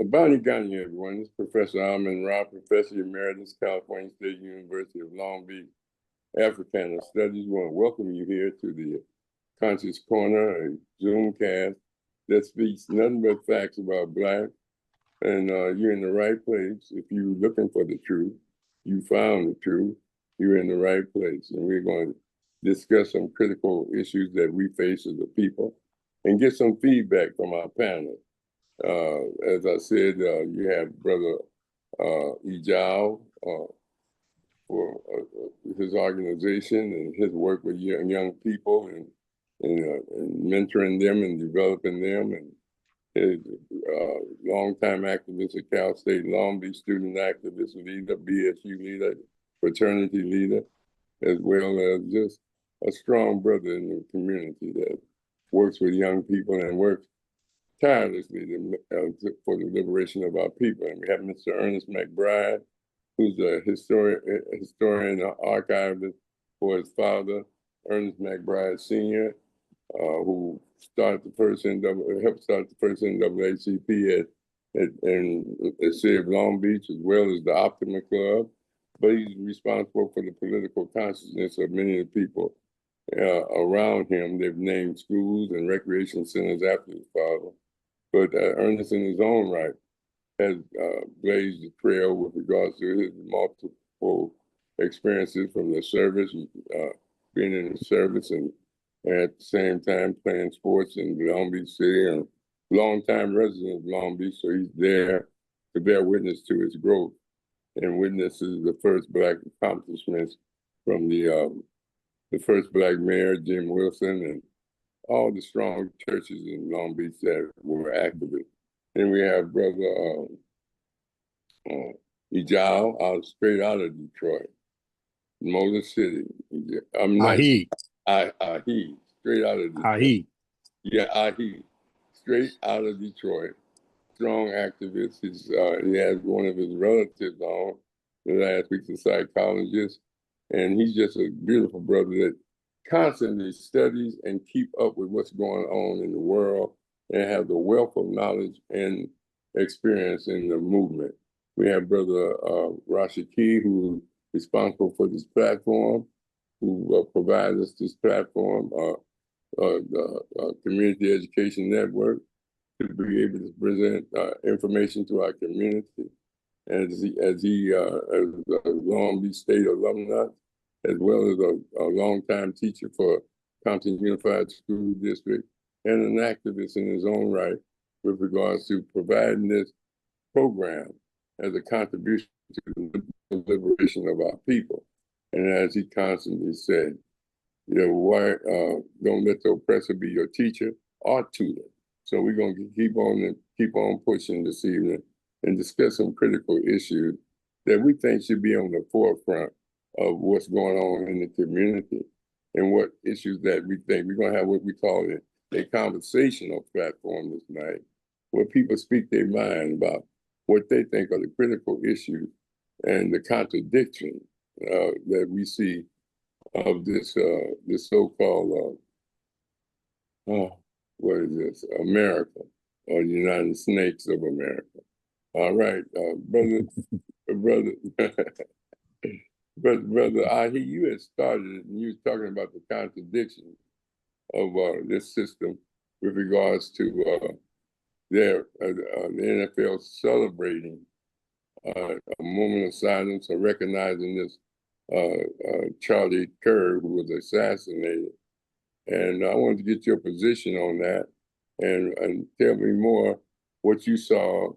Bonnie Ghani, everyone. This is Professor Rahh, Professor Emeritus, California State University of Long Beach, Africana Studies. We want to welcome you here to the Conscious Corner, a Zoomcast that speaks nothing but facts about Black. And you're in the right place. If you're looking for the truth, you found the truth, you're in the right place. And we're going to discuss some critical issues that we face as a people and get some feedback from our panel. As I said, you have Brother Ijau for his organization and his work with young people and mentoring them and developing them, and his longtime activist at Cal State Long Beach, student activist leader, BSU leader, fraternity leader, as well as just a strong brother in the community that works with young people and works tirelessly for the liberation of our people. And we have Mr. Ernest McBride, who's a historian and archivist for his father, Ernest McBride Sr., who started the first helped start the first NAACP at the city of Long Beach, as well as the Optima Club. But he's responsible for the political consciousness of many of the people around him. They've named schools and recreation centers after his father. But Ernest, in his own right, has blazed the trail with regards to his multiple experiences from the service, being in the service, and at the same time playing sports in Long Beach City, and longtime resident of Long Beach, so he's there to bear witness to its growth and witnesses the first Black accomplishments from the first Black mayor, Jim Wilson, and all the strong churches in Long Beach that were activists. Then we have Brother Ijau, straight out of Detroit, Motor City. Ahi, straight out of Detroit. Ahi. Yeah, Ahi, straight out of Detroit. Strong activist. He has one of his relatives on last week, a psychologist, and he's just a beautiful brother that constantly studies and keep up with what's going on in the world and have the wealth of knowledge and experience in the movement. We have Brother Rashaki, who's responsible for this platform, who provides us this platform, the Community Education Network, to be able to present information to our community. As a Long Beach State alumnus, as well as a longtime teacher for Compton Unified School District, and an activist in his own right with regards to providing this program as a contribution to the liberation of our people. And as he constantly said, why don't let the oppressor be your teacher or tutor? So we're going to keep on pushing this evening and discuss some critical issues that we think should be on the forefront of what's going on in the community, and what issues that we think. We're going to have what we call a conversational platform this night, where people speak their mind about what they think are the critical issues and the contradiction that we see of this so-called what is this? America, or the United Snakes of America. All right, brother Ahi, you had started it, and you was talking about the contradiction of this system with regards to the NFL celebrating a moment of silence or recognizing this Charlie Kirk, who was assassinated. And I wanted to get your position on that, and tell me more what you saw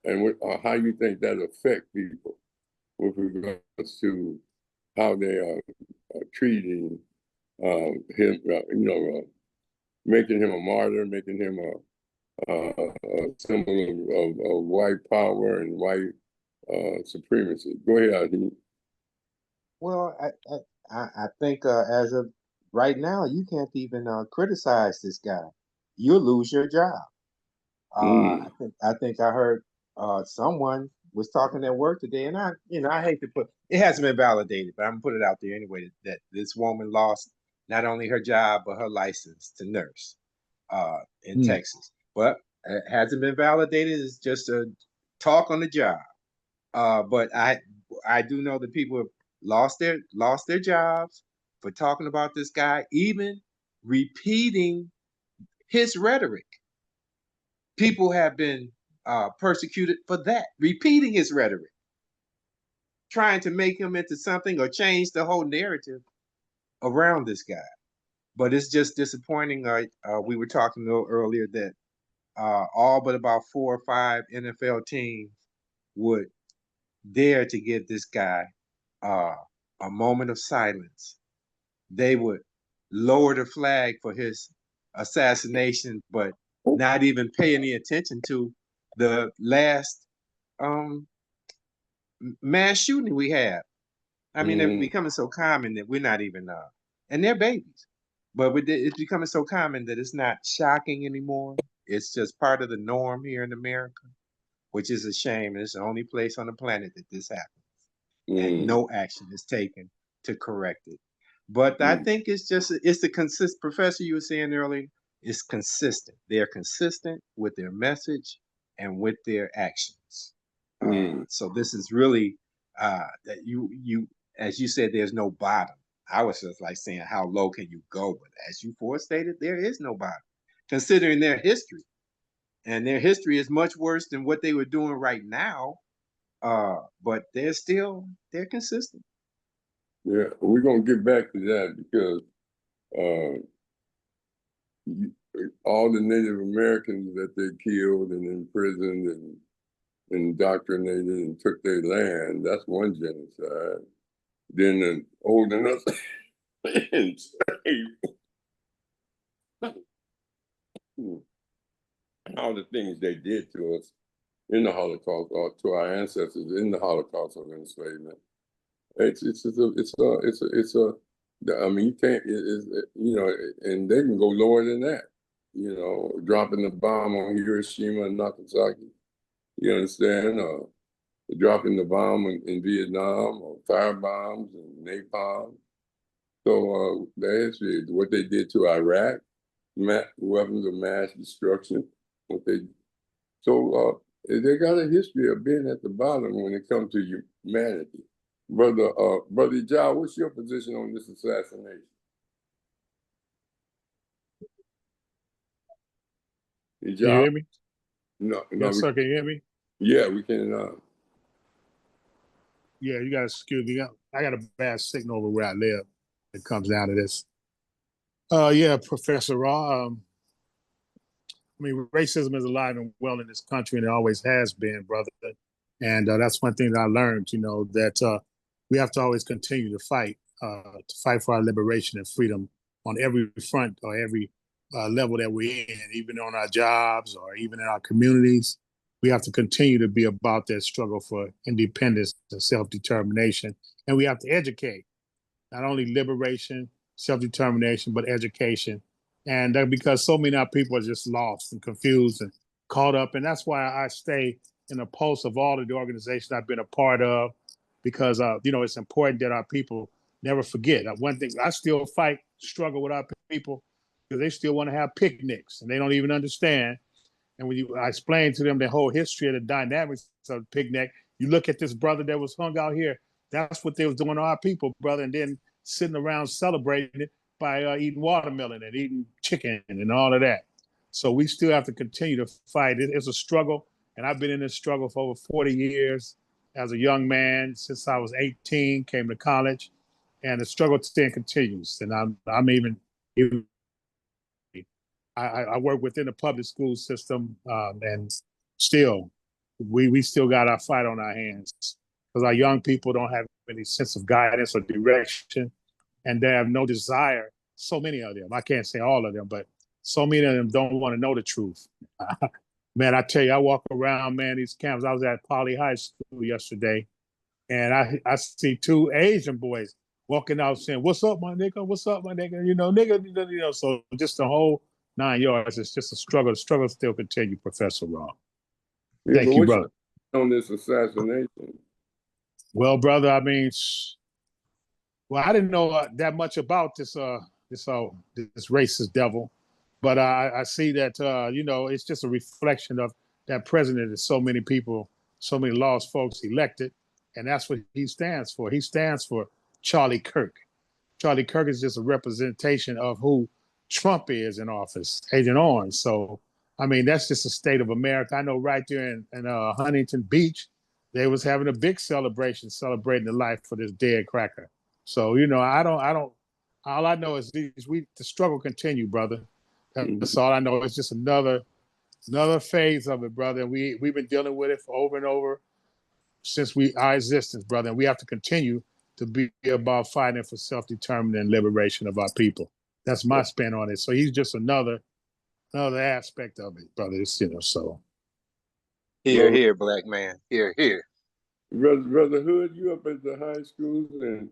and how you think that affect people with regards to how they are treating him, making him a martyr, making him a symbol of white power and white supremacy. Go ahead, Adi. Well, I think as of right now, you can't even criticize this guy. You'll lose your job. I think I heard someone was talking at work today, and I hate to put it, hasn't been validated, but I'm gonna put it out there anyway, that this woman lost not only her job but her license to nurse in Texas. But It hasn't been validated. It's just a talk on the job. But I do know that people have lost their jobs for talking about this guy, even repeating his rhetoric. People have been persecuted for that, repeating his rhetoric, trying to make him into something or change the whole narrative around this guy. But it's just disappointing. We were talking a little earlier that all but about 4 or 5 NFL teams would dare to give this guy a moment of silence. They would lower the flag for his assassination, but not even pay any attention to the last mass shooting we had. I mean, they're becoming so common that we're not even, and they're babies, but it's becoming so common that it's not shocking anymore. It's just part of the norm here in America, which is a shame. It's the only place on the planet that this happens, and no action is taken to correct it. But I think it's the consist. Professor, you were saying earlier, it's consistent. They're consistent with their message and with their actions. So this is really that you as you said, there's no bottom. I was just like saying, how low can you go? But as you forestated, there is no bottom, considering their history, and their history is much worse than what they were doing right now. But they're consistent. Yeah, we're gonna get back to that because all the Native Americans that they killed and imprisoned and indoctrinated and took their land, that's one genocide. Then the old enough enslaved. All the things they did to us in the Holocaust, or to our ancestors in the Holocaust of enslavement. I mean, you can't, and they can go lower than that, dropping the bomb on Hiroshima and Nagasaki, you understand, or dropping the bomb in Vietnam, or fire bombs and napalm. So the history, what they did to Iraq, weapons of mass destruction, they got a history of being at the bottom when it comes to humanity. Brother Ijau, what's your position on this assassination? Ijau? Can you hear me? No, yes, sir. Can you hear me? Yeah, we can. Yeah, you gotta excuse me. I got a bad signal over where I live. It comes down to this. Yeah, Professor Rahh. I mean, racism is alive and well in this country, and it always has been, brother. And that's one thing that I learned, that we have to always continue to fight for our liberation and freedom on every front or every level that we're in, even on our jobs or even in our communities. We have to continue to be about that struggle for independence and self-determination. And we have to educate, not only liberation, self-determination, but education. And because so many of our people are just lost and confused and caught up. And that's why I stay in the pulse of all of the organizations I've been a part of, because, it's important that our people never forget. One thing, I still struggle with our people because they still want to have picnics and they don't even understand. And when I explain to them the whole history of the dynamics of the picnic, you look at this brother that was hung out here, that's what they was doing to our people, brother, and then sitting around celebrating it by eating watermelon and eating chicken and all of that. So we still have to continue to fight. It's a struggle, and I've been in this struggle for over 40 years as a young man. Since I was 18, came to college, and the struggle still continues. And I'm even I work within the public school system, and still, we still got our fight on our hands because our young people don't have any sense of guidance or direction, and they have no desire. So many of them, I can't say all of them, but so many of them don't want to know the truth. Man, I tell you, I walk around, man, these camps. I was at Poly High School yesterday, and I see 2 Asian boys walking out saying, "What's up, my nigga? What's up, my nigga? Nigga." So just the whole 9 yards. It's just a struggle. The struggle still continue, Professor Rahh. Yeah, Thank you, brother. On this assassination? Well, brother, I mean, I didn't know that much about this racist devil. But I see that you know, it's just a reflection of that president is so many people, so many lost folks elected, and that's what he stands for. He stands for Charlie Kirk. Charlie Kirk is just a representation of who Trump is in office, Agent Orange. So, I mean, that's just a state of America. I know right there in Huntington Beach, they was having a big celebration, celebrating the life for this dead cracker. So, you know, I don't. All I know is the struggle continue, brother. That's all I know. It's just another phase of it, brother. And we've been dealing with it for over and over since our existence, brother. And we have to continue to be about fighting for self-determination and liberation of our people. That's my spin on it. So he's just another aspect of it, brother. It's, you know, so. Here, here, black man. Here, here. Brother Hood, you up at the high schools and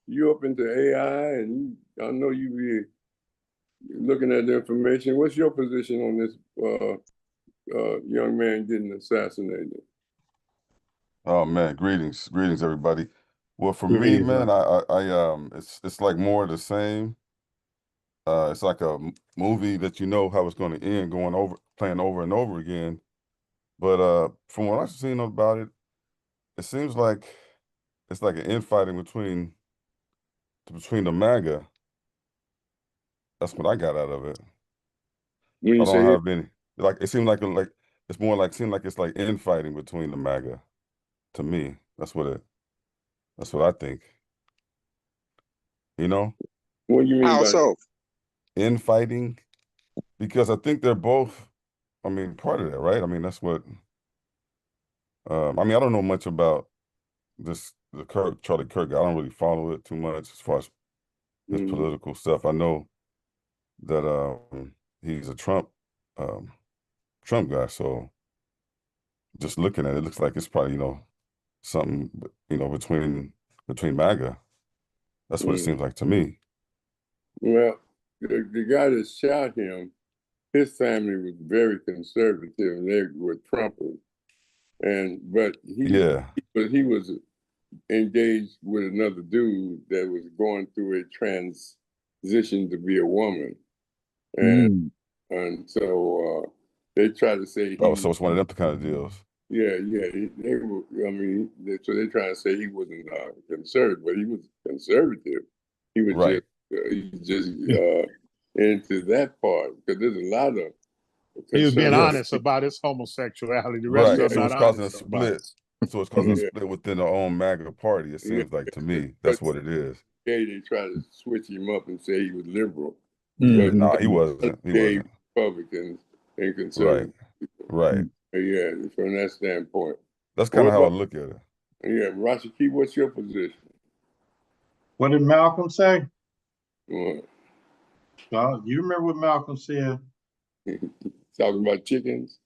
you up into AI, and I know you be looking at the information. What's your position on this young man getting assassinated? Oh man, greetings everybody. Well, for me, Greetings, man, brother. it's like more of the same. It's like a movie that you know how it's going to end, playing over and over again. But from what I've seen about it, it seems like it's like an infighting between the MAGA. That's what I got out of it. When you I don't say have any, like it seemed like it's more like seemed like it's like infighting between the MAGA. To me, that's what I think. You know, what do you mean How by so? infighting, because I think they're both, I mean, part of that, right? I mean, that's what I mean, I don't know much about Charlie Kirk. I don't really follow it too much as far as his political stuff. I know that he's a um, Trump guy. So just looking at it, it looks like it's probably, something, between MAGA. That's what it seems like to me. Well, the guy that shot him, his family was very conservative, and they were Trumpers. But Yeah. he was engaged with another dude that was going through a transition to be a woman, and so they try to say Oh, so it's one of them kind of deals. yeah, they were. I mean, so they're trying to say he wasn't conservative, but he was conservative. He was Right. just into that part, because there's a lot of He was being Yes. honest about his homosexuality. The rest Right. of them So not it's causing a honest about it. split. So it's causing a Yeah. split within their own MAGA party. It seems like to me. That's what it is. Gay, they try to switch him up and say he was liberal, Yeah, but no, he wasn't. He gay wasn't. Republicans and Right. conservatives. Right. Yeah, from that standpoint. That's kind of how I look at it. Yeah, Rashaki, what's your position? What did Malcolm say? What? Well, you remember what Malcolm said. Talking about chickens?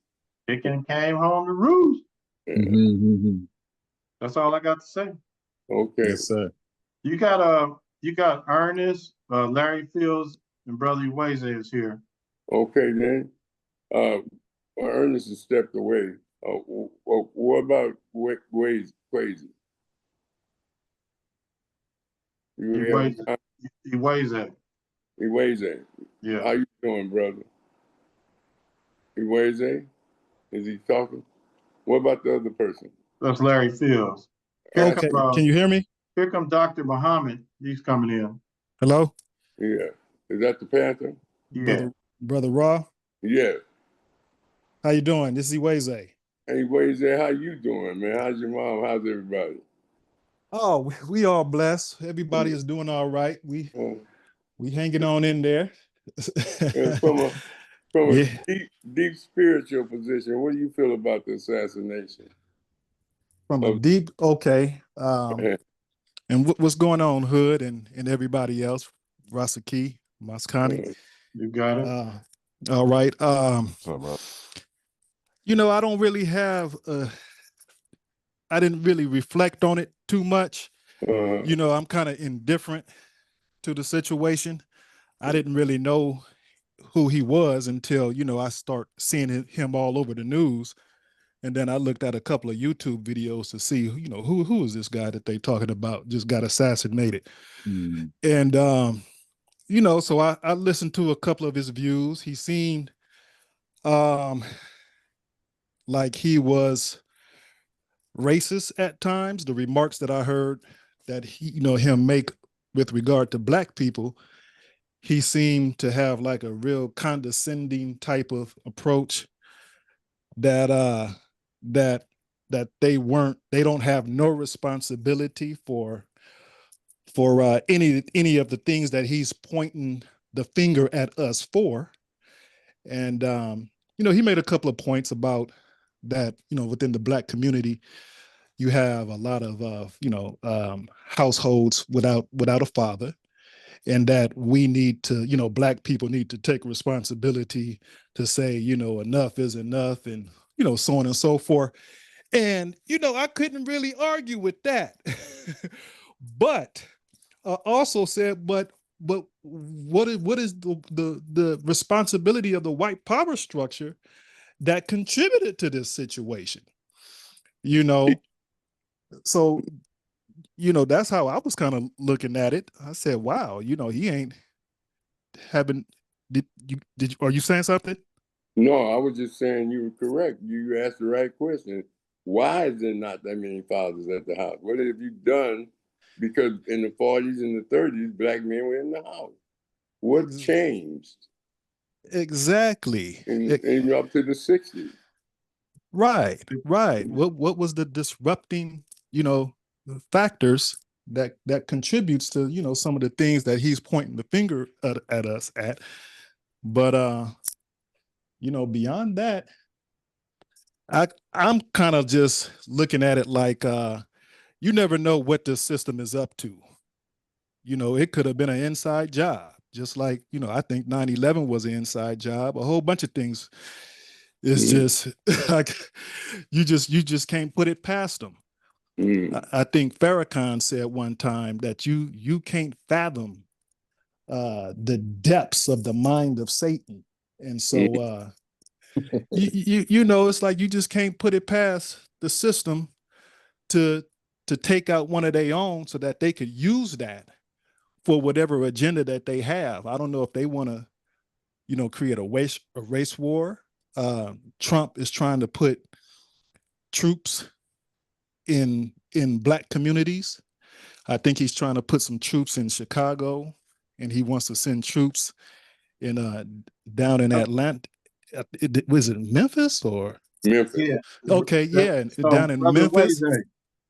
Chicken came home to roost. Yeah. That's all I got to say. Okay. Yes, sir. You got Ernest, Larry Fields, and Brother Iweze is here. Okay, then. Ernest has stepped away. What about Ways Crazy? Iweze. Iweze. Yeah. How you doing, brother? Iweze? Is he talking? What about the other person? That's Larry Fields. Okay, can you hear me? Here come Dr. Muhammad. He's coming in. Hello? Yeah. Is that the Panther? Yeah. Brother Rahh? Yeah. How you doing? This is Iweze. Hey, Iweze, how you doing, man? How's your mom? How's everybody? Oh, we all blessed. Everybody is doing all right. We hanging on in there. From a Yeah. deep spiritual position, what do you feel about the assassination? From a deep, okay. And what's going on, Hood and everybody else? Rashaki, Maskani. You got it. All right. What's up, bro? I don't really have I didn't really reflect on it too much. I'm kind of indifferent to the situation. I didn't really know who he was until, I start seeing him all over the news. And then I looked at a couple of YouTube videos to see, who is this guy that they talking about just got assassinated. And so I listened to a couple of his views. He seemed um, like he was racist at times. The remarks that I heard that him make with regard to black people, he seemed to have like a real condescending type of approach that that they don't have no responsibility for any of the things that he's pointing the finger at us for. And he made a couple of points about that, within the black community, you have a lot of households without a father, and that we need to, black people need to take responsibility to say, enough is enough, and so on and so forth. And I couldn't really argue with that. But also said, but what is the responsibility of the white power structure that contributed to this situation? You know, so that's how I was kind of looking at it. I said, wow, he ain't having. Are you saying something? No, I was just saying you were correct. You asked the right question. Why is there not that many fathers at the house? What have you done? Because in the 40s and the 30s, black men were in the house. What changed? Exactly. Even up to the 60s. Right. What was the disrupting, factors that contributes to, some of the things that he's pointing the finger at us at? But beyond that, I'm kind of just looking at it like you never know what the system is up to. It could have been an inside job, just like, I think 9/11 was an inside job. A whole bunch of things. It's just like you just can't put it past them. I think Farrakhan said one time that you can't fathom the depths of the mind of Satan. And so it's like you just can't put it past the system to take out one of their own so that they could use that for whatever agenda that they have. I don't know if they want to, create a race war. Trump is trying to put troops in black communities. I think he's trying to put some troops in Chicago, and he wants to send troops in down in Atlanta. Was it Memphis or Memphis? Yeah. Okay, yeah, So, down in Brother Memphis. Wayze,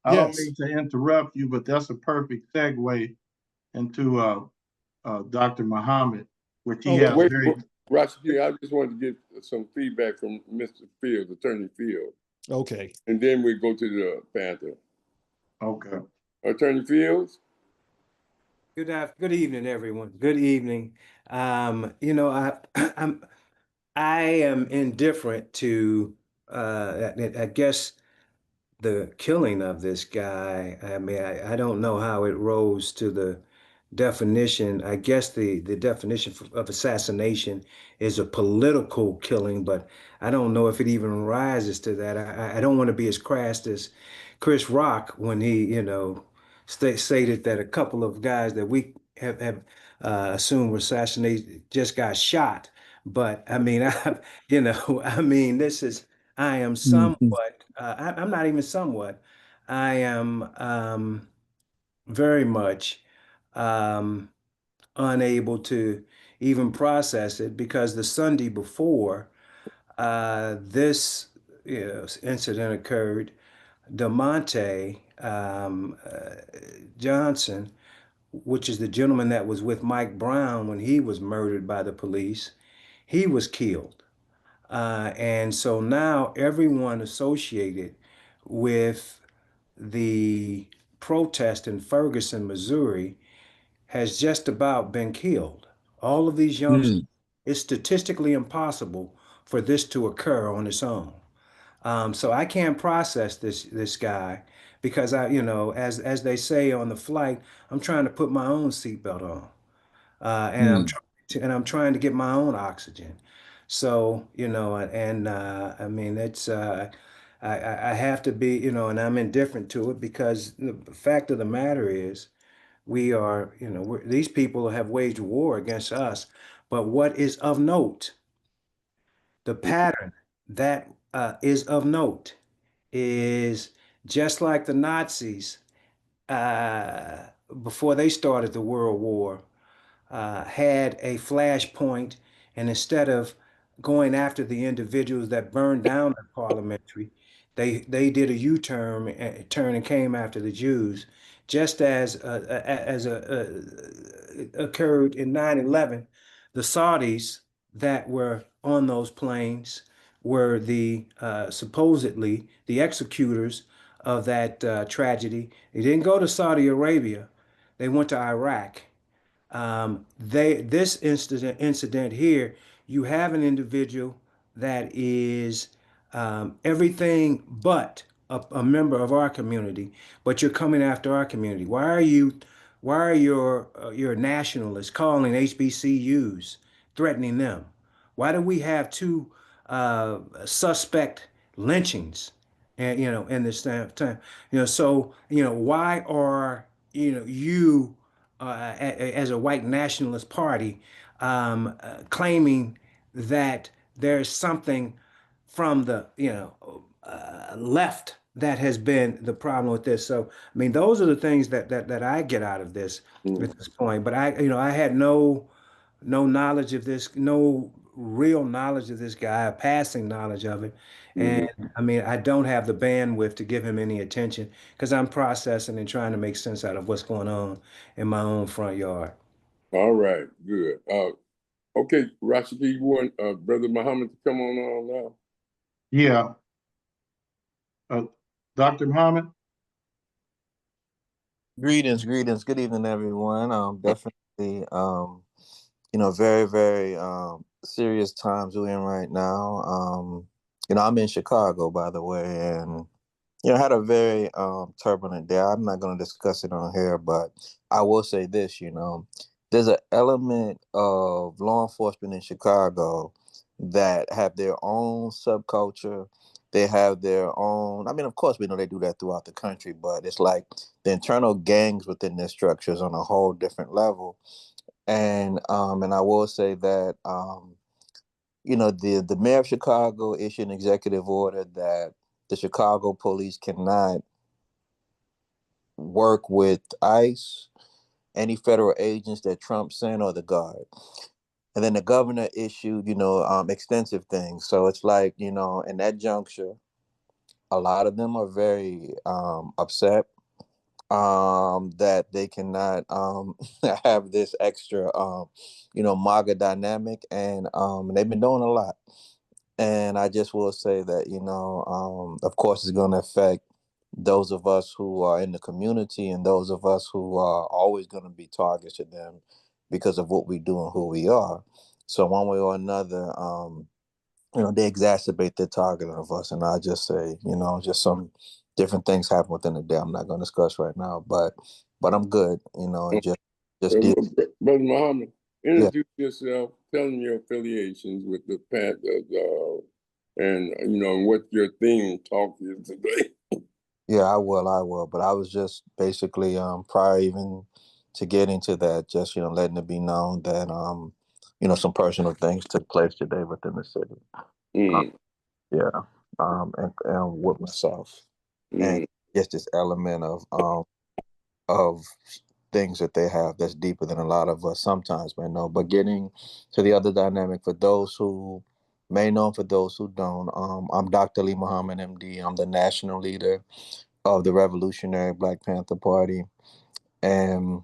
I don't Yes. mean to interrupt you, but that's a perfect segue into Dr. Muhammad, which he Okay. has Wait, very. Rashaki, I just wanted to get some feedback from Mr. Fields, Attorney Fields. Okay. And then we go to the Panther. Okay. Attorney Fields? Good evening, everyone. Good evening. I am indifferent to I guess the killing of this guy. I mean, I don't know how it rose to the definition. I guess the definition of assassination is a political killing, but I don't know if it even rises to that. I don't want to be as crass as Chris Rock when he, stated that a couple of guys that we have assumed were assassinated just got shot. But I mean, I mean, I am somewhat, I'm not even somewhat, I am very much um, unable to even process it because the Sunday before this incident occurred, DeMonte Johnson, which is the gentleman that was with Mike Brown when he was murdered by the police, he was killed. And so now everyone associated with the protest in Ferguson, Missouri, has just about been killed. All of these youngsters, it's statistically impossible for this to occur on its own. So I can't process this guy because as they say on the flight, I'm trying to put my own seatbelt on, I'm trying to get my own oxygen. So and I mean it's I have to be and I'm indifferent to it because the fact of the matter is we are, these people have waged war against us. But what is of note, the pattern that is of note is just like the Nazis before they started the World War, had a flashpoint, and instead of going after the individuals that burned down the parliamentary, they did a turn and came after the Jews, just as occurred in 9/11. The Saudis that were on those planes were the supposedly the executors of that tragedy. They didn't go to Saudi Arabia; they went to Iraq. This incident here, you have an individual that is everything but a member of our community, but you're coming after our community. Why are your nationalists calling HBCUs, threatening them? Why do we have two suspect lynchings, and in this time, so why are you as a white nationalist party claiming that there's something from the left that has been the problem with this. So I mean, those are the things that I get out of this at this point. But I had no knowledge of this, no real knowledge of this guy, passing knowledge of it. And I mean, I don't have the bandwidth to give him any attention because I'm processing and trying to make sense out of what's going on in my own front yard. All right, good. Okay, Rashaki, you want Brother Muhammad to come on now? Yeah. Dr. Muhammad? Greetings. Good evening, everyone. Definitely, very, very serious times we're in right now. I'm in Chicago, by the way, and I had a very turbulent day. I'm not going to discuss it on here, but I will say this, there's an element of law enforcement in Chicago that have their own subculture. They have their own, I mean, of course, we know they do that throughout the country, but it's like the internal gangs within their structures on a whole different level. And I will say that, the mayor of Chicago issued an executive order that the Chicago police cannot work with ICE, any federal agents that Trump sent, or the Guard. And then the governor issued, extensive things. So it's like, in that juncture, a lot of them are very upset that they cannot have this extra, MAGA dynamic. And they've been doing a lot. And I just will say that, of course, it's going to affect those of us who are in the community and those of us who are always going to be targets to them because of what we do and who we are. So one way or another, they exacerbate their targeting of us. And I just say, just some different things happen within the day I'm not going to discuss right now, but I'm good, and just Brother Muhammad, yeah. introduce yourself, tell them your affiliations with the Panthers, and what your theme talk is today. Yeah, I will. But I was just basically prior even to getting to that, just letting it be known that some personal things took place today within the city. Yeah, and with myself, and just this element of things that they have that's deeper than a lot of us sometimes may know. But getting to the other dynamic, for those who may know, for those who don't, I'm Dr. Lee Muhammad, MD. I'm the national leader of the Revolutionary Black Panther Party, and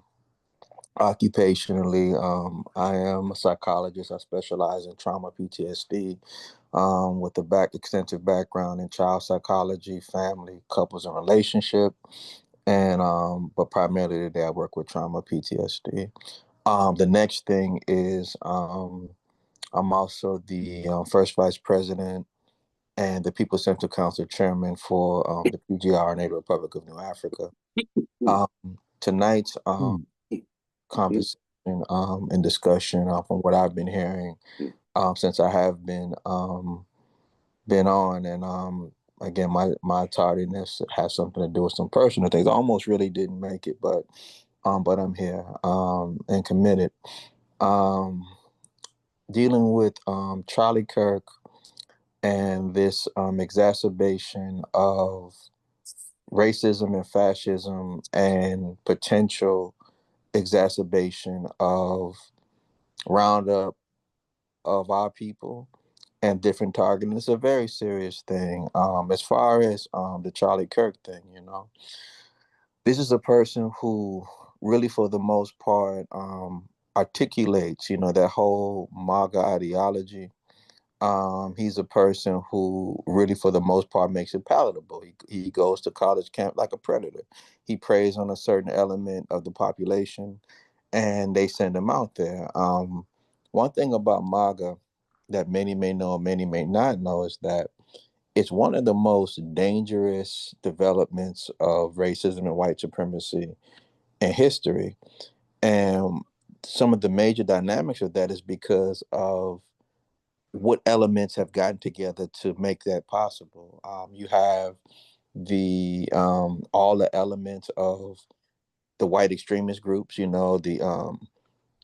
occupationally, I am a psychologist. I specialize in trauma PTSD, with a extensive background in child psychology, family, couples, and relationship. And but primarily today I work with trauma PTSD. The next thing is I'm also the first vice president and the People's Central Council chairman for the PGRNA, the Republic of New Africa. Tonight's conversation and discussion, from what I've been hearing since I have been on, and again, my tardiness has something to do with some personal things. I almost really didn't make it, but but I'm here and committed. Um, Dealing with Charlie Kirk and this exacerbation of racism and fascism and potential exacerbation of roundup of our people and different targeting. It's a very serious thing. As far as the Charlie Kirk thing, this is a person who really, for the most part, articulates, that whole MAGA ideology. He's a person who really, for the most part, makes it palatable. He goes to college camp like a predator. He preys on a certain element of the population, and they send him out there. One thing about MAGA that many may know, many may not know, is that it's one of the most dangerous developments of racism and white supremacy in history. And some of the major dynamics of that is because of what elements have gotten together to make that possible. You have the all the elements of the white extremist groups,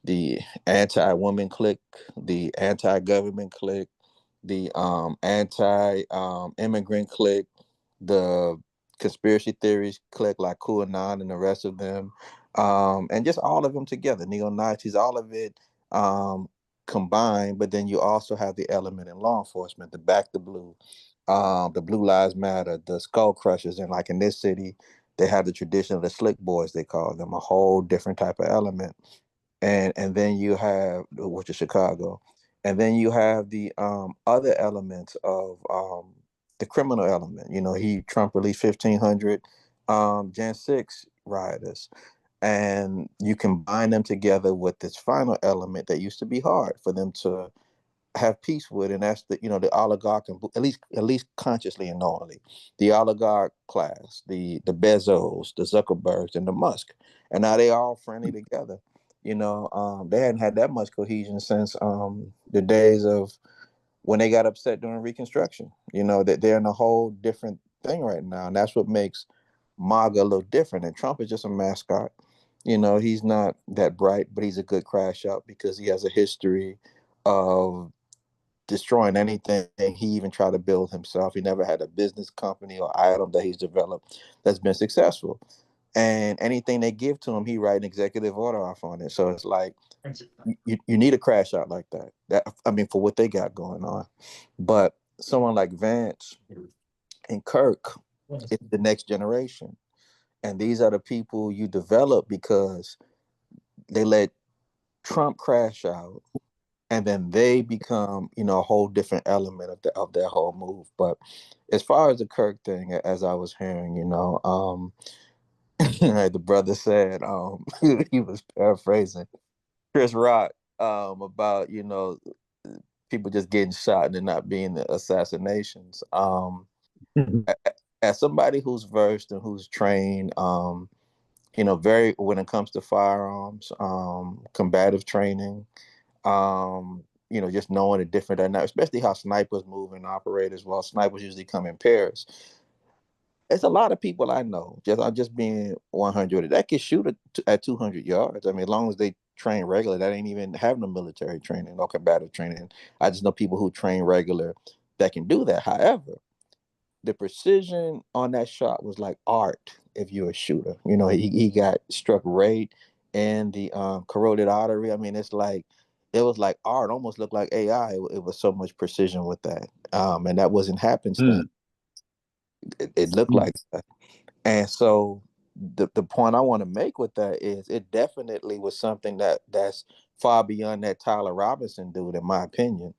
the anti-woman clique, the anti-government clique, the anti-immigrant clique, the conspiracy theories clique like QAnon and the rest of them, and just all of them together, neo-Nazis, all of it combined. But then you also have the element in law enforcement, the Back the Blue Lives Matter, the Skull Crushers, and like in this city, they have the tradition of the Slick Boys, they call them, a whole different type of element. And then you have, which is Chicago, and then you have the other elements of the criminal element. Trump released 1,500 Jan 6 rioters, and you combine them together with this final element that used to be hard for them to have peace with, and that's the oligarch, and at least consciously and knowingly, the oligarch class, the Bezos, the Zuckerbergs, and the Musk, and now they all friendly together. They hadn't had that much cohesion since the days of when they got upset during Reconstruction. That they're in a whole different thing right now, and that's what makes MAGA a little different. And Trump is just a mascot. He's not that bright, but he's a good crash out because he has a history of destroying anything he even tried to build himself. He never had a business company or item that he's developed that's been successful. And anything they give to him, he write an executive order off on it. So it's like you need a crash out like that. For what they got going on. But someone like Vance and Kirk is the next generation. And these are the people you develop because they let Trump crash out, and then they become, a whole different element of their whole move. But as far as the Kirk thing, as I was hearing, the brother said, he was paraphrasing Chris Rock about, people just getting shot and there not being the assassinations. As somebody who's versed and who's trained, very when it comes to firearms, combative training, just knowing the different dynamics, especially how snipers move and operate as well. Snipers usually come in pairs. It's a lot of people I know, I'm just being 100, that can shoot at 200 yards. As long as they train regular, that ain't even having no military training, no combative training. I just know people who train regular that can do that. However, the precision on that shot was like art if you're a shooter. He got struck right in the carotid artery. It's like, it was like art, almost looked like AI. It was so much precision with that. And that wasn't happenstance. It looked like that. And so the point I want to make with that is it definitely was something that's far beyond that Tyler Robinson dude, in my opinion.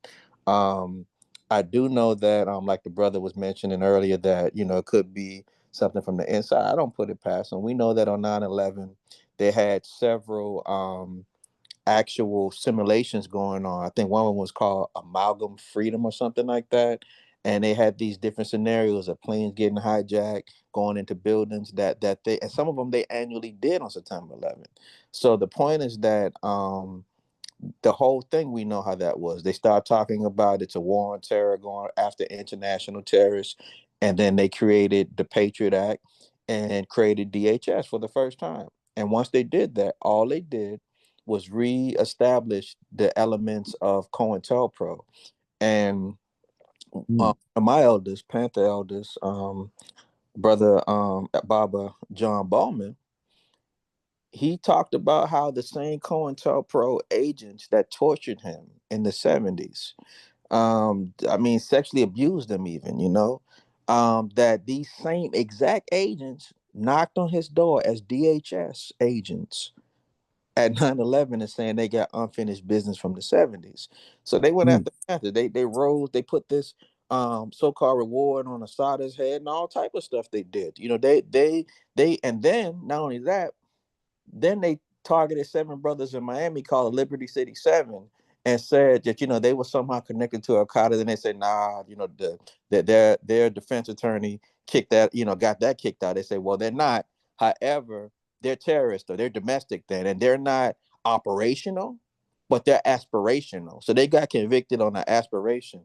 I do know that, like the brother was mentioning earlier, that, it could be something from the inside. I don't put it past them. We know that on 9/11, they had several actual simulations going on. I think one of them was called Amalgam Freedom or something like that. And they had these different scenarios of planes getting hijacked, going into buildings that they, and some of them they annually did on September 11th. So the point is that the whole thing, we know how that was. They start talking about it's a war on terror going after international terrorists, and then they created the Patriot Act and created DHS for the first time. And once they did that, all they did was reestablish the elements of COINTELPRO. And my eldest, Panther eldest, brother Baba John Bowman, he talked about how the same COINTELPRO agents that tortured him in the 70s, I mean, sexually abused him even, that these same exact agents knocked on his door as DHS agents at 9/11 and saying they got unfinished business from the 70s. So they went after Panther. They rose, they put this so-called reward on Asada's head and all type of stuff they did. They and then not only that, then they targeted 7 brothers in Miami called Liberty City 7 and said that they were somehow connected to Al Qaeda. Then they said, nah, their defense attorney kicked that, got that kicked out. They say, well, they're not. However, they're terrorists or they're domestic then, and they're not operational, but they're aspirational. So they got convicted on the aspiration.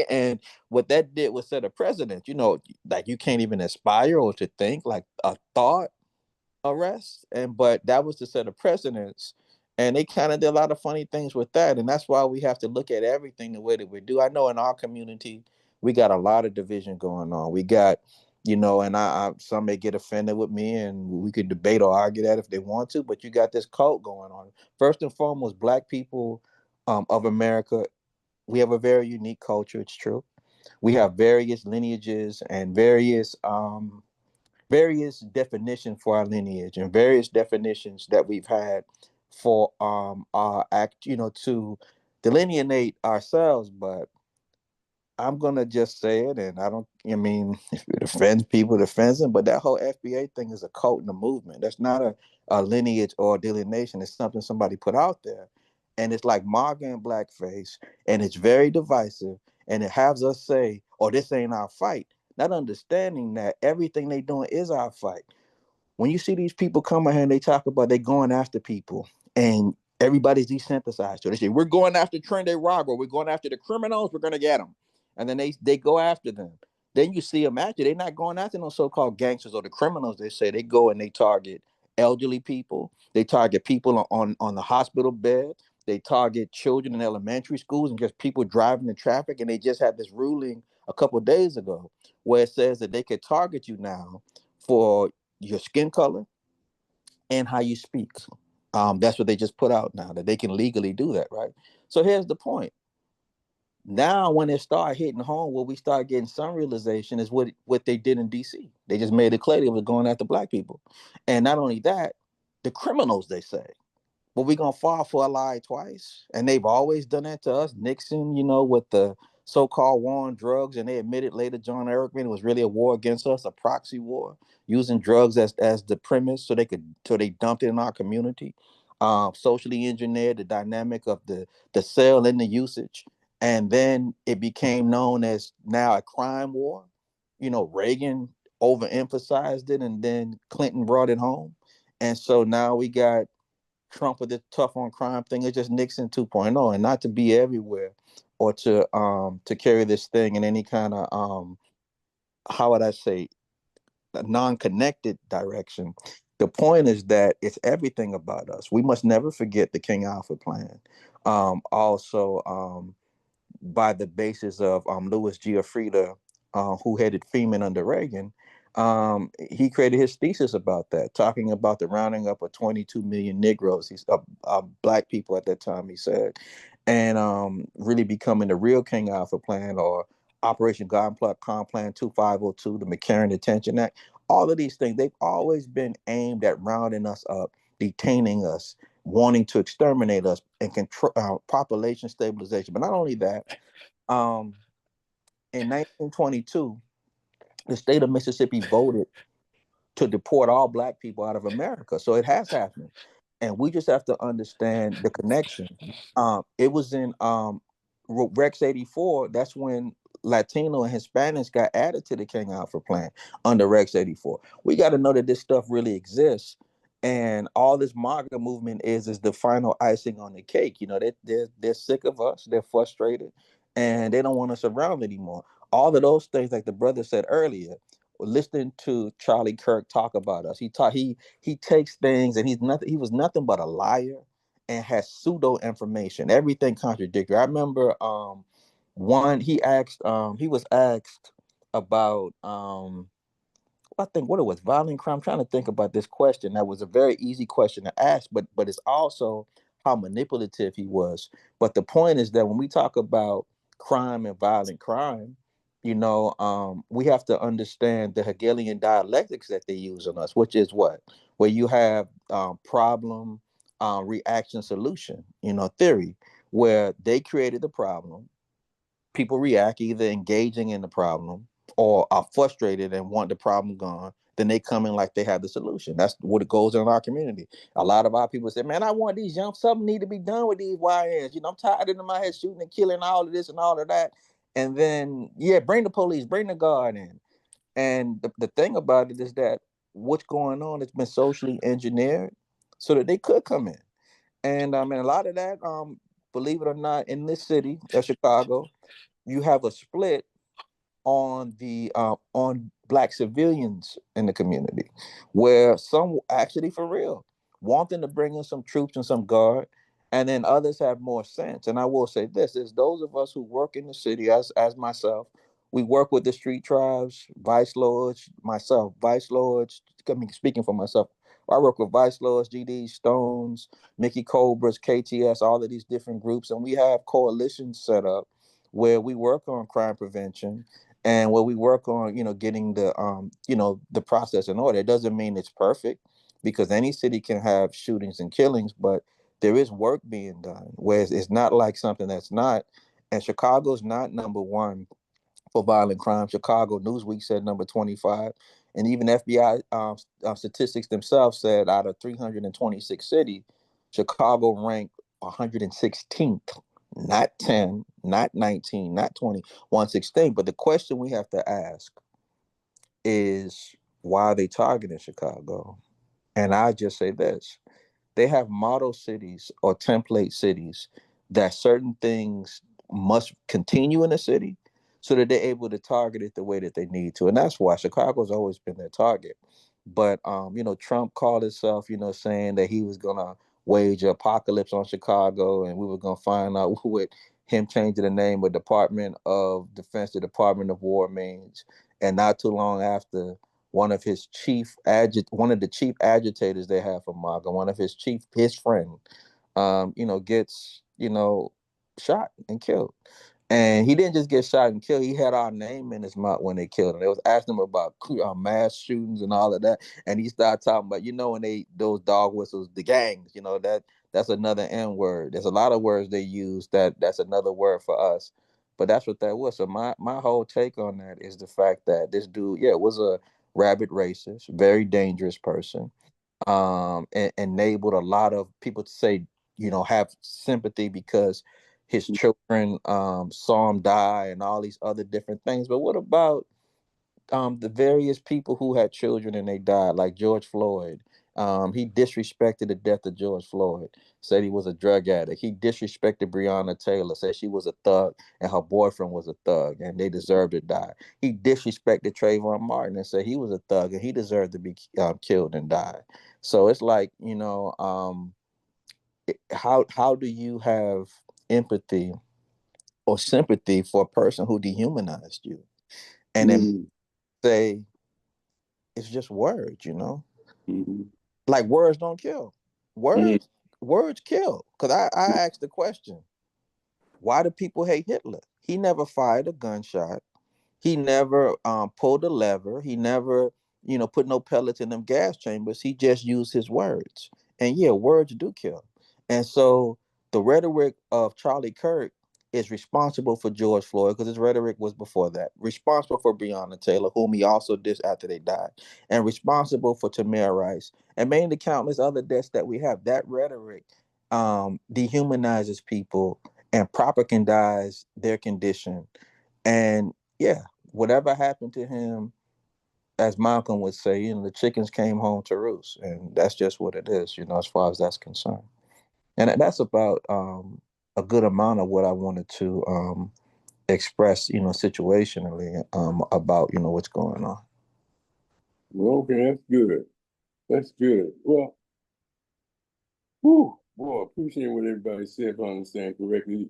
And what that did was set a precedent, like you can't even aspire or to think like a thought arrest, but that was to set a precedence, and they kind of did a lot of funny things with that, and that's why we have to look at everything the way that we do. I know in our community we got a lot of division going on. We got, and I some may get offended with me, and we could debate or argue that if they want to, but you got this cult going on. First and foremost, Black people of America, we have a very unique culture. It's true. We have various lineages and various definitions for our lineage and various definitions that we've had for our act, to delineate ourselves. But I'm gonna just say it, and I mean, if it offends people, it offends them. But that whole FBA thing is a cult and a movement. That's not a lineage or a delineation. It's something somebody put out there, and it's like MAGA and blackface, and it's very divisive, and it has us say, "Oh, this ain't our fight," not understanding that everything they doing is our fight. When you see these people come out here and they talk about they going after people and everybody's desensitized. So they say, we're going after Trendy Robber, we're going after the criminals, we're going to get them. And then they go after them. Then you see them after, they're not going after no so-called gangsters or the criminals. They say they go and they target elderly people. They target people on the hospital bed. They target children in elementary schools and just people driving in traffic. And they just had this ruling a couple of days ago where it says that they could target you now for your skin color and how you speak. That's what they just put out now, that they can legally do that, right? So here's the point. Now, when it start hitting home, where we start getting some realization is what they did in DC. They just made it clear they was going after Black people. And not only that, the criminals, they say, but we're gonna fall for a lie twice. And they've always done that to us. Nixon, with the so-called war on drugs, and they admitted later, John Erickman, it was really a war against us, a proxy war, using drugs as the premise so they dumped it in our community. Socially engineered the dynamic of the sale and the usage. And then it became known as now a crime war. Reagan overemphasized it, and then Clinton brought it home. And so now we got Trump with the tough on crime thing. It's just Nixon 2.0, and not to be everywhere or to carry this thing in any kind of how would I say, a non-connected direction. The point is that it's everything about us. We must never forget the King Alpha plan. Also, by the basis of Louis Giuffrida, who headed FEMA under Reagan, he created his thesis about that, talking about the rounding up of 22 million Negroes, Black people at that time, he said, and really becoming the real King Alpha plan, or Operation Complan 2502, the McCarran Detention Act. All of these things, they've always been aimed at rounding us up, detaining us, wanting to exterminate us, and control population stabilization. But not only that, in 1922, the state of Mississippi voted to deport all Black people out of America. So it has happened. And we just have to understand the connection. It was in Rex 84. That's when Latino and Hispanics got added to the King Alpha plan under Rex 84. We got to know that this stuff really exists. And all this MAGA movement is the final icing on the cake. They're sick of us. They're frustrated, and they don't want us around anymore. All of those things, like the brother said earlier, listening to Charlie Kirk talk about us. He takes things, and he was nothing but a liar and has pseudo information, everything contradictory. I remember he was asked about I think what it was, violent crime. I'm trying to think about this question. That was a very easy question to ask, but it's also how manipulative he was. But the point is that when we talk about crime and violent crime, we have to understand the Hegelian dialectics that they use on us, which is what? Where you have problem, reaction, solution, theory, where they created the problem, people react either engaging in the problem or are frustrated and want the problem gone. Then they come in like they have the solution. That's what it goes in our community. A lot of our people say, man, I want these young, something need to be done with these YNs. I'm tired of them out here shooting and killing, all of this and all of that. And then, yeah, bring the police, bring the guard in. And the thing about it is that what's going on has been socially engineered so that they could come in. And a lot of that, believe it or not, in this city of Chicago, you have a split on black civilians in the community, where some actually for real want them to bring in some troops and some guard, and then others have more sense. And I will say this is those of us who work in the city, as myself, we work with the street tribes, vice lords, myself, vice lords. I mean, speaking for myself, I work with vice lords, GD Stones, Mickey Cobras, KTS, all of these different groups, and we have coalitions set up where we work on crime prevention and where we work on, getting the process in order. It doesn't mean it's perfect, because any city can have shootings and killings, but there is work being done. Whereas it's not like something that's not. And Chicago's not number one for violent crime. Chicago Newsweek said number 25, and even FBI statistics themselves said out of 326 cities, Chicago ranked 116th, not 10, not 19, not 20, 116. But the question we have to ask is, why are they targeting Chicago? And I just say this: they have model cities or template cities that certain things must continue in the city so that they're able to target it the way that they need to. And that's why Chicago's always been their target. But Trump called himself, saying that he was gonna wage apocalypse on Chicago, and we were gonna find out what him changing the name of Department of Defense to Department of War means. And not too long after, one of the chief agitators they have for MAGA, one of his friend, gets, shot and killed. And he didn't just get shot and killed. He had our name in his mouth when they killed him. They was asking him about mass shootings and all of that. And he started talking about, when those dog whistles, the gangs, that's another N word. There's a lot of words they use that's another word for us. But that's what that was. So my whole take on that is the fact that this dude, was a rabid racist, very dangerous person. And enabled a lot of people to say, have sympathy because his children saw him die and all these other different things. But what about the various people who had children and they died, like George Floyd? He disrespected the death of George Floyd, said he was a drug addict. He disrespected Breonna Taylor, said she was a thug and her boyfriend was a thug and they deserved to die. He disrespected Trayvon Martin and said he was a thug and he deserved to be killed and die. So it's like, how do you have empathy or sympathy for a person who dehumanized you, and then say it's just words? Like, words don't kill. Words kill. Because I asked the question, why do people hate Hitler? He never fired a gunshot. He never pulled a lever. He never, put no pellets in them gas chambers. He just used his words. And yeah, words do kill. And so the rhetoric of Charlie Kirk is responsible for George Floyd, because his rhetoric was before that. Responsible for Breonna Taylor, whom he also dissed after they died. And responsible for Tamir Rice. And mainly countless other deaths that we have. That rhetoric dehumanizes people and propagandize their condition. And yeah, whatever happened to him, as Malcolm would say, the chickens came home to roost, and that's just what it is, as far as that's concerned. And that's about a good amount of what I wanted to express, situationally, about what's going on. Well, okay, that's good. That's good. Well, whew, boy, appreciate what everybody said, if I understand correctly.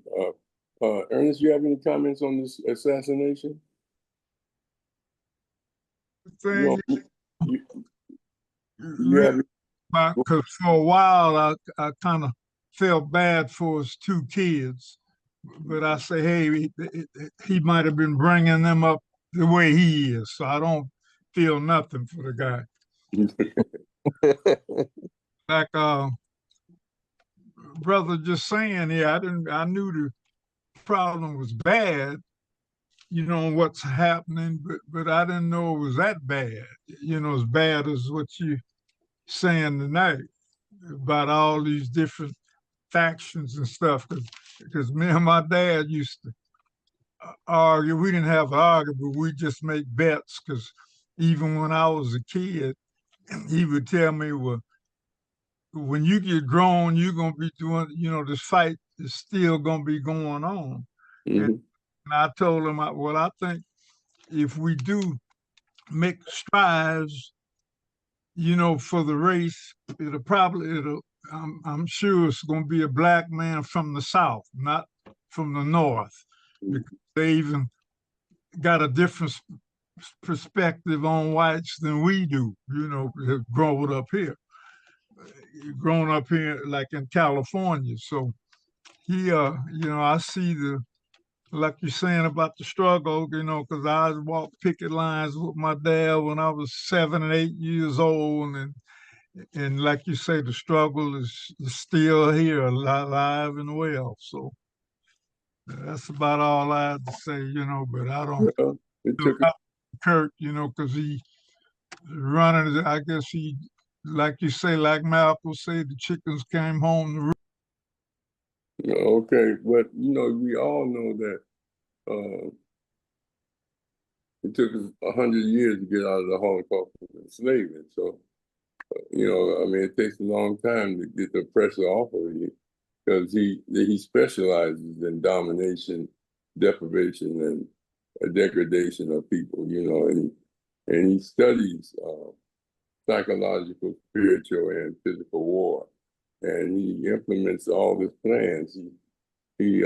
Ernest, you have any comments on this assassination? Thing, You, you have because for a while I kind of felt bad for his two kids, but I say, hey, he might have been bringing them up the way he is, so I don't feel nothing for the guy. Like brother just saying, yeah, I knew the problem was bad, you know, what's happening, but I didn't know it was that bad, you know, as bad as what you saying tonight about all these different factions and stuff. Because me and my dad used to argue. We didn't have to argue, but we just make bets. Because even when I was a kid, he would tell me, well, when you get grown, you're going to be doing, you know, this fight is still going to be going on. And I told him, well, I think if we do make strides, you know, for the race, I'm sure it's going to be a black man from the South, not from the North, because they even got a different perspective on whites than we do, you know, grown up here like in California. So he, you know, I see like you're saying about the struggle, you know, because I walked picket lines with my dad when I was 7 and 8 years old. And like you say, the struggle is still here, alive and well. So that's about all I have to say, you know, but I don't feel Kurt, you know, because he running, I guess he, like you say, like Malcolm said, the chickens came home to roost. Okay, but you know, we all know that it took us 100 years to get out of the Holocaust of enslavement. So, you know, I mean, it takes a long time to get the pressure off of you because he specializes in domination, deprivation, and degradation of people. You know, and he studies psychological, spiritual, and physical war, and he implements all his plans. He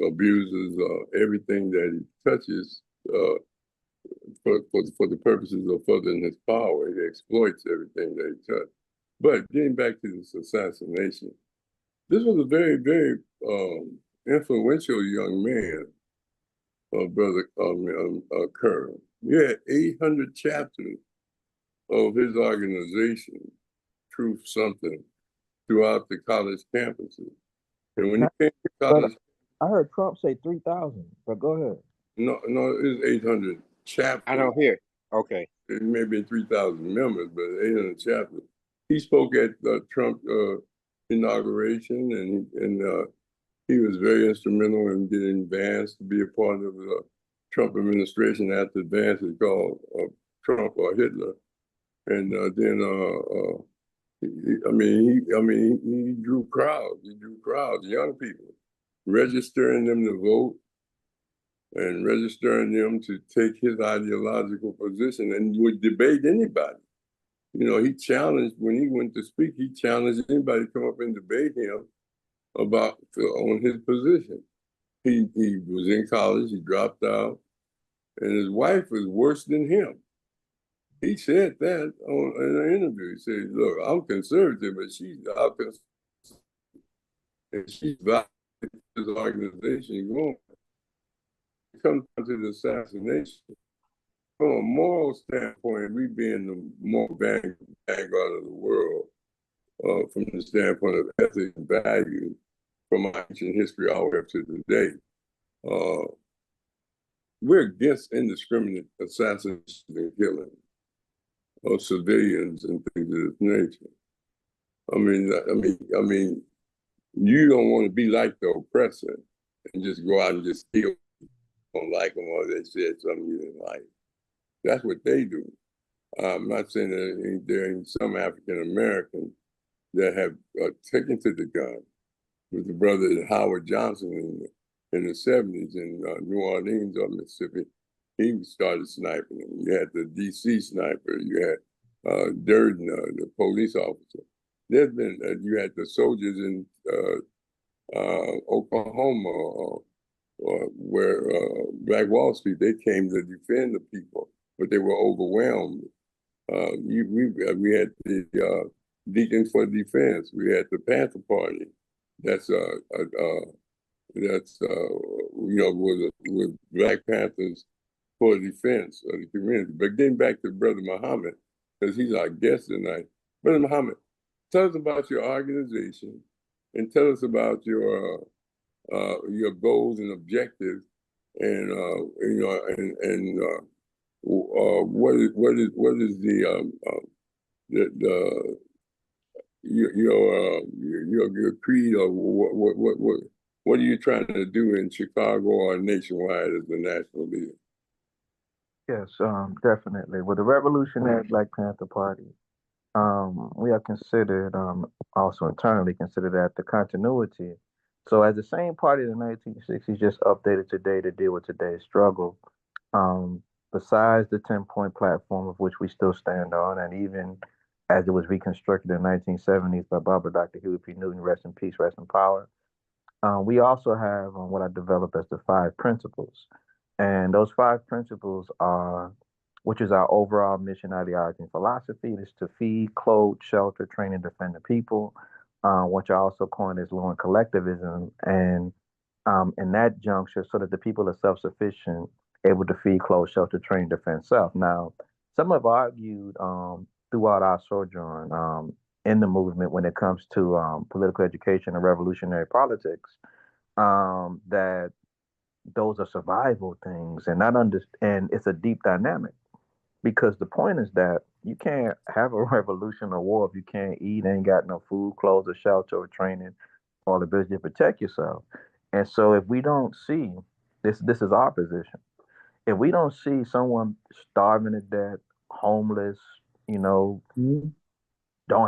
abuses everything that he touches for the purposes of furthering his power. He exploits everything that he touches. But getting back to this assassination, this was a very, very influential young man, Brother Kerr. He had 800 chapters of his organization, Truth Something, throughout the college campuses. And when he came to college, I heard Trump say 3,000, but go ahead. No, it's 800 chapters. I don't hear. Okay. It may be 3,000 members, but 800 chapters. He spoke at Trump inauguration, and he was very instrumental in getting Vance to be a part of the Trump administration after Vance is called Trump or Hitler. And then he drew crowds. He drew crowds, young people, registering them to vote and registering them to take his ideological position and would debate anybody. You know, he challenged, when he went to speak, he challenged anybody to come up and debate him on his position. He was in college, he dropped out, and his wife was worse than him. He said that in an interview. He said, look, I'm conservative, but she's opposite. And she's valued this organization going. It comes down to the assassination. From a moral standpoint, we being the more vanguard of the world, from the standpoint of ethics and values, from our ancient history all the way up to today, we're against indiscriminate assassination and killing of civilians and things of this nature. I mean, you don't want to be like the oppressor and just go out and just kill. Don't like them or they said something you didn't like. That's what they do. I'm not saying that there ain't some African Americans that have taken to the gun. With the brother Howard Johnson in the 70s in New Orleans or Mississippi, he started sniping them. You had the DC sniper, you had Durden, the police officer. There's been you had the soldiers in Oklahoma, where Black Wall Street, they came to defend the people, but they were overwhelmed. We had the Deacons for Defense. We had the Panther Party. That's with Black Panthers for defense of the community. But getting back to Brother Muhammad, because he's our guest tonight. Brother Muhammad, tell us about your organization and tell us about your goals and objectives, and what is your creed, or what are you trying to do in Chicago or nationwide as the national leader? Yes, definitely. With the Revolutionary Black Panther Party, we are considered, also internally considered at the continuity. So as the same party in the 1960s, just updated today to deal with today's struggle. Besides the 10-point platform of which we still stand on, and even as it was reconstructed in the 1970s by Dr. Huey P. Newton, rest in peace, rest in power. We also have what I developed as the 5 principles. And those 5 principles are, which is our overall mission, ideology, and philosophy, is to feed, clothe, shelter, train, and defend the people, which I also coined as law and collectivism. And in that juncture, so that the people are self-sufficient, able to feed, clothe, shelter, train, defend self. Now, some have argued throughout our sojourn in the movement when it comes to political education and revolutionary politics, that those are survival things, and and it's a deep dynamic, because the point is that you can't have a revolution or war if you can't eat, ain't got no food, clothes, or shelter, or training, or the ability to protect yourself. And so if we don't see this is our position. If we don't see someone starving to death, homeless, don't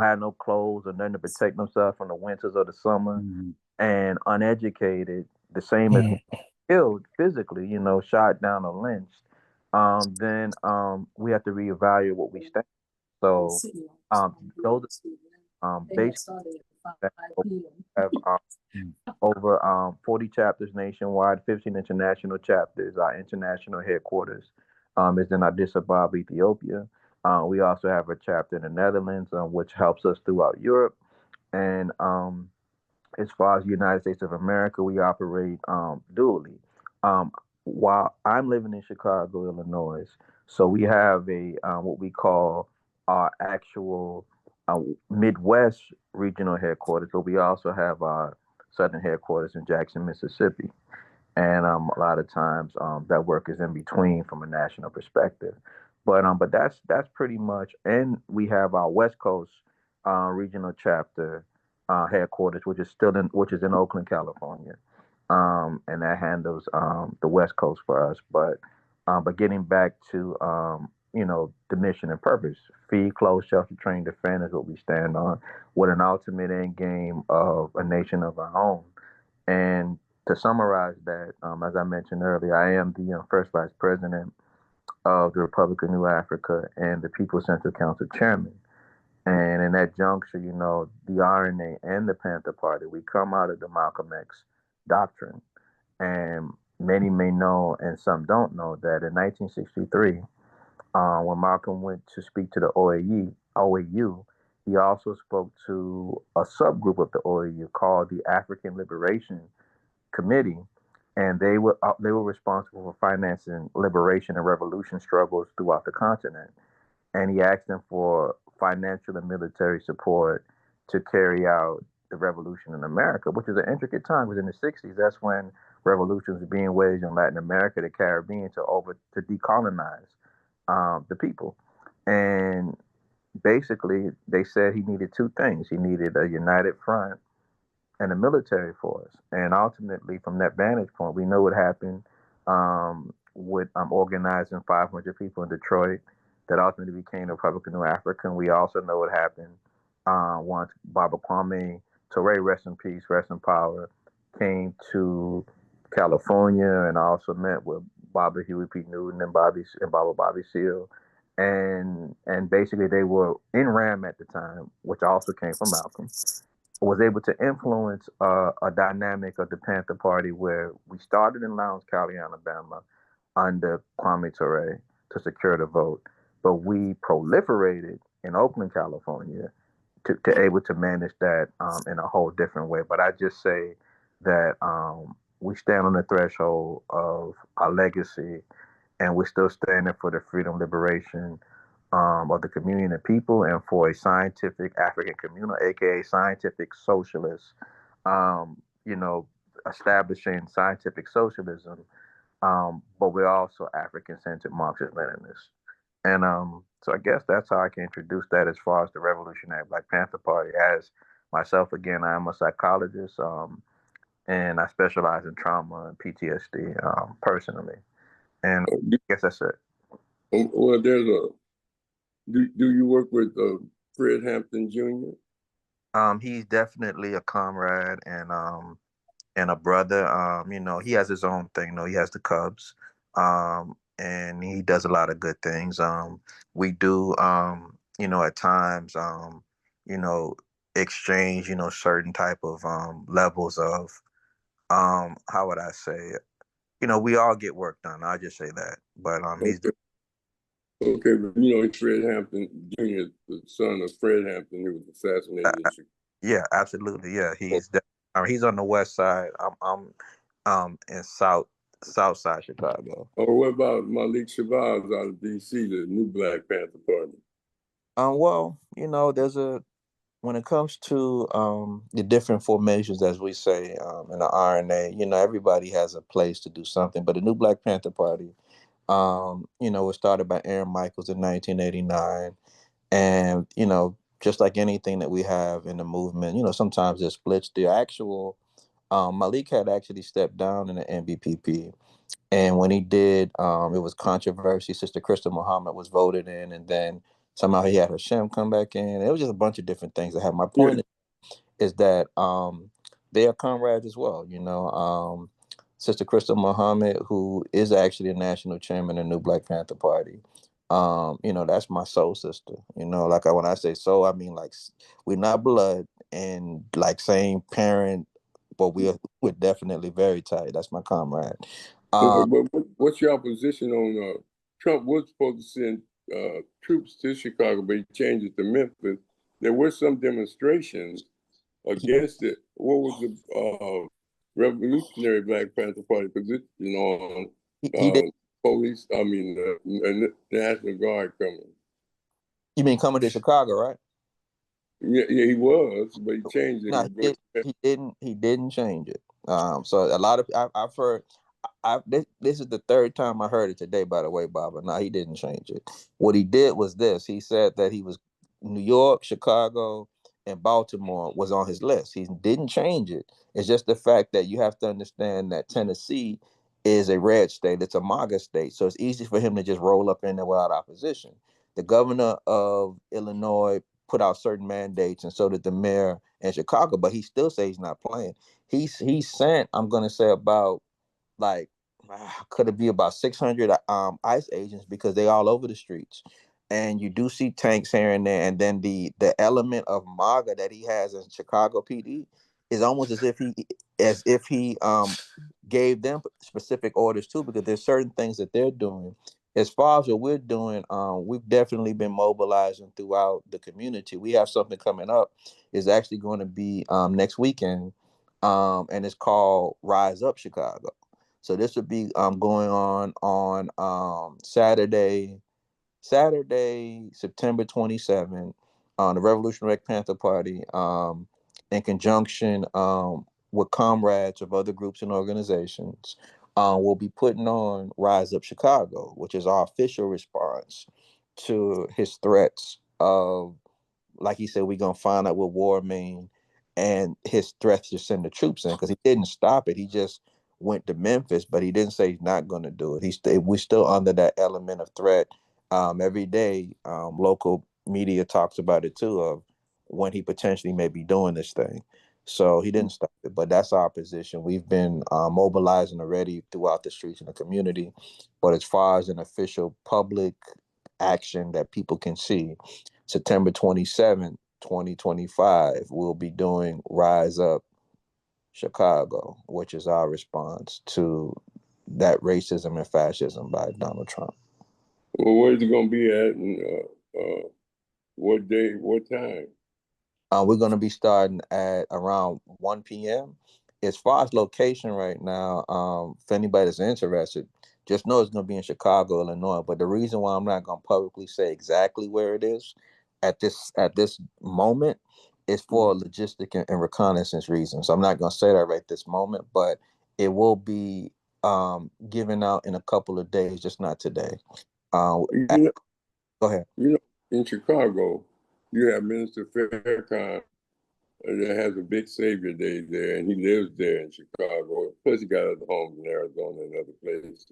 have no clothes or nothing to protect themselves from the winters or the summer, and uneducated, the same as killed physically, shot down or lynched, then we have to reevaluate what we stand. So those basically have over 40 chapters nationwide, 15 international chapters. Our international headquarters is in Addis Ababa, Ethiopia. We also have a chapter in the Netherlands, which helps us throughout Europe. And as far as the United States of America, we operate dually. While I'm living in Chicago, Illinois, so we have a what we call our actual Midwest regional headquarters, but we also have our southern headquarters in Jackson, Mississippi. And a lot of times that work is in between from a national perspective. But that's pretty much. And we have our West Coast regional chapter headquarters, which is in Oakland, California, and that handles the West Coast for us. But getting back to the mission and purpose: feed, clothe, shelter, train, defend is what we stand on, with an ultimate end game of a nation of our own. And to summarize that, as I mentioned earlier, I am the first vice president of the Republic of New Africa and the People's Central Council chairman. And in that juncture, the RNA and the Panther Party, we come out of the Malcolm X doctrine. And many may know, and some don't know, that in 1963, when Malcolm went to speak to the OAU, he also spoke to a subgroup of the OAU called the African Liberation Committee, and they were responsible for financing liberation and revolution struggles throughout the continent. And he asked them for financial and military support to carry out the revolution in America, which is an intricate time. Because in the 60s, that's when revolutions were being waged in Latin America, the Caribbean, to decolonize the people. And basically, they said he needed 2 things. He needed a united front and a military force. And ultimately, from that vantage point, we know what happened with organizing 500 people in Detroit that ultimately became the Republic of New Africa. And we also know what happened once Baba Kwame Ture, rest in peace, rest in power, came to California and also met with Baba Huey P. Newton and Baba Bobby Seale and basically they were in Ram at the time, which also came from Malcolm, was able to influence a dynamic of the Panther Party where we started in Lowndes County, Alabama, under Kwame Ture to secure the vote, but we proliferated in Oakland, California, to able to manage that in a whole different way. But I just say that we stand on the threshold of our legacy, and we're still standing for the freedom, liberation of the community and the people, and for a scientific African communal, aka scientific socialists, you know, establishing scientific socialism, but we're also African-centered Marxist Leninists. And so I guess that's how I can introduce that as far as the Revolutionary Black Panther Party. As myself, again, I am a psychologist, and I specialize in trauma and PTSD personally. And I guess that's it. Well, there's a. Do you work with Fred Hampton Jr.? He's definitely a comrade and a brother. You know, he has his own thing. You know, he has the Cubs, and he does a lot of good things. We do, you know, at times, you know, exchange, you know, certain type of levels of, how would I say it? You know, we all get work done. I just say that, but he's. Okay, but you know, Fred Hampton Jr., the son of Fred Hampton, who was assassinated in Chicago. Yeah, absolutely. Yeah, he's on the west side. I'm in south side Chicago. Or what about Malik Shabazz out of D.C., the new Black Panther Party? Well, you know, when it comes to the different formations, as we say in the RNA, you know, everybody has a place to do something. But the new Black Panther Party, you know, was started by Aaron Michaels in 1989. And, you know, just like anything that we have in the movement, you know, sometimes it splits. The actual Malik had actually stepped down in the NBPP. And when he did, it was controversy. Sister Krista Muhammad was voted in, and then somehow he had Hashem come back in. It was just a bunch of different things that had. My point is that they are comrades as well. You know, Sister Krista Muhammad, who is actually the national chairman of the New Black Panther Party. You know, that's my soul sister. You know, like when I say soul, I mean like we're not blood and like same parent, but we're definitely very tight. That's my comrade. But what's your position on Trump was supposed to send troops to Chicago, but he changed it to Memphis. There were some demonstrations against it. What was the Revolutionary Black Panther Party position on police? I mean, the National Guard coming. You mean coming to Chicago, right? Yeah, he was, but he changed it. No, he didn't change it. So a lot of I've heard. This is the third time I heard it today, by the way, Baba. No, he didn't change it. What he did was this. He said that he was New York, Chicago, and Baltimore was on his list. He didn't change it. It's just the fact that you have to understand that Tennessee is a red state. It's a MAGA state. So it's easy for him to just roll up in there without opposition. The governor of Illinois put out certain mandates, and so did the mayor in Chicago, but he still says he's not playing. He sent, I'm going to say about like could it be about 600 ICE agents because they all over the streets, and you do see tanks here and there, and then the element of MAGA that he has in Chicago PD is almost as if he gave them specific orders too, because there's certain things that they're doing. As far as what we're doing, we've definitely been mobilizing throughout the community. We have something coming up. It's actually going to be next weekend, and it's called Rise Up Chicago. So this would be going on Saturday, September 27th, on the Revolutionary Panther Party, in conjunction with comrades of other groups and organizations. We'll be putting on Rise Up Chicago, which is our official response to his threats of, like he said, we're going to find out what war mean, and his threats to send the troops in, because he didn't stop it. He just went to Memphis, but he didn't say he's not going to do it. We're still under that element of threat. Every day, local media talks about it too, of when he potentially may be doing this thing. So he didn't stop it, but that's our position. We've been mobilizing already throughout the streets and the community, but as far as an official public action that people can see. September 27th, 2025, we'll be doing Rise Up Chicago, which is our response to that racism and fascism by Donald Trump. Well, where's it going to be at, and what day, what time? We're going to be starting at around 1 p.m. As far as location right now, if anybody's interested, just know it's going to be in Chicago, Illinois. But the reason why I'm not going to publicly say exactly where it is at this moment is for logistic and reconnaissance reasons. I'm not going to say that right this moment, but it will be given out in a couple of days, just not today. Go ahead. In Chicago, you have Minister Farrakhan that has a big Savior Day there, and he lives there in Chicago. Plus, he got other homes in Arizona and other places.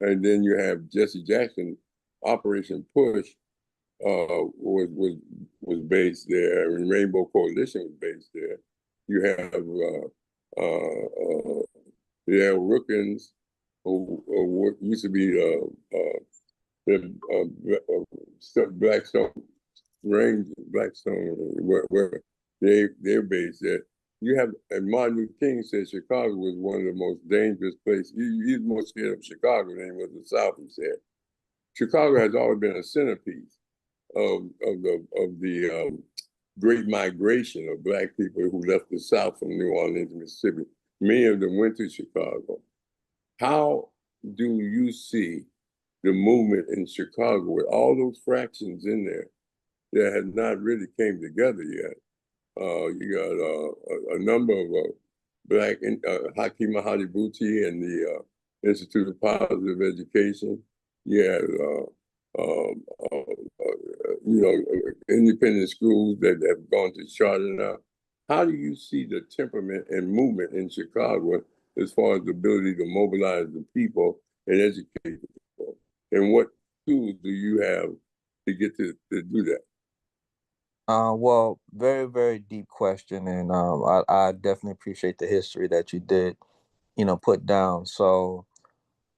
And then you have Jesse Jackson. Operation Push was based there, and Rainbow Coalition was based there. You have Rookins, who used to be the Blackstone, where they're based at. You have, and Martin Luther King said Chicago was one of the most dangerous places. He's more scared of Chicago than he was the South, he said. Chicago has always been a centerpiece of the great migration of Black people who left the South from New Orleans, Mississippi. Many of them went to Chicago. How do you see the movement in Chicago with all those fractions in there that had not really came together yet? You got a number of Black, Hakeem Hadibuti and the Institute of Positive Education. You had, independent schools that have gone to charter now. How do you see the temperament and movement in Chicago as far as the ability to mobilize the people and educate the people? And what tools do you have to get to do that? Well, very, very deep question, and I definitely appreciate the history that you did, put down. So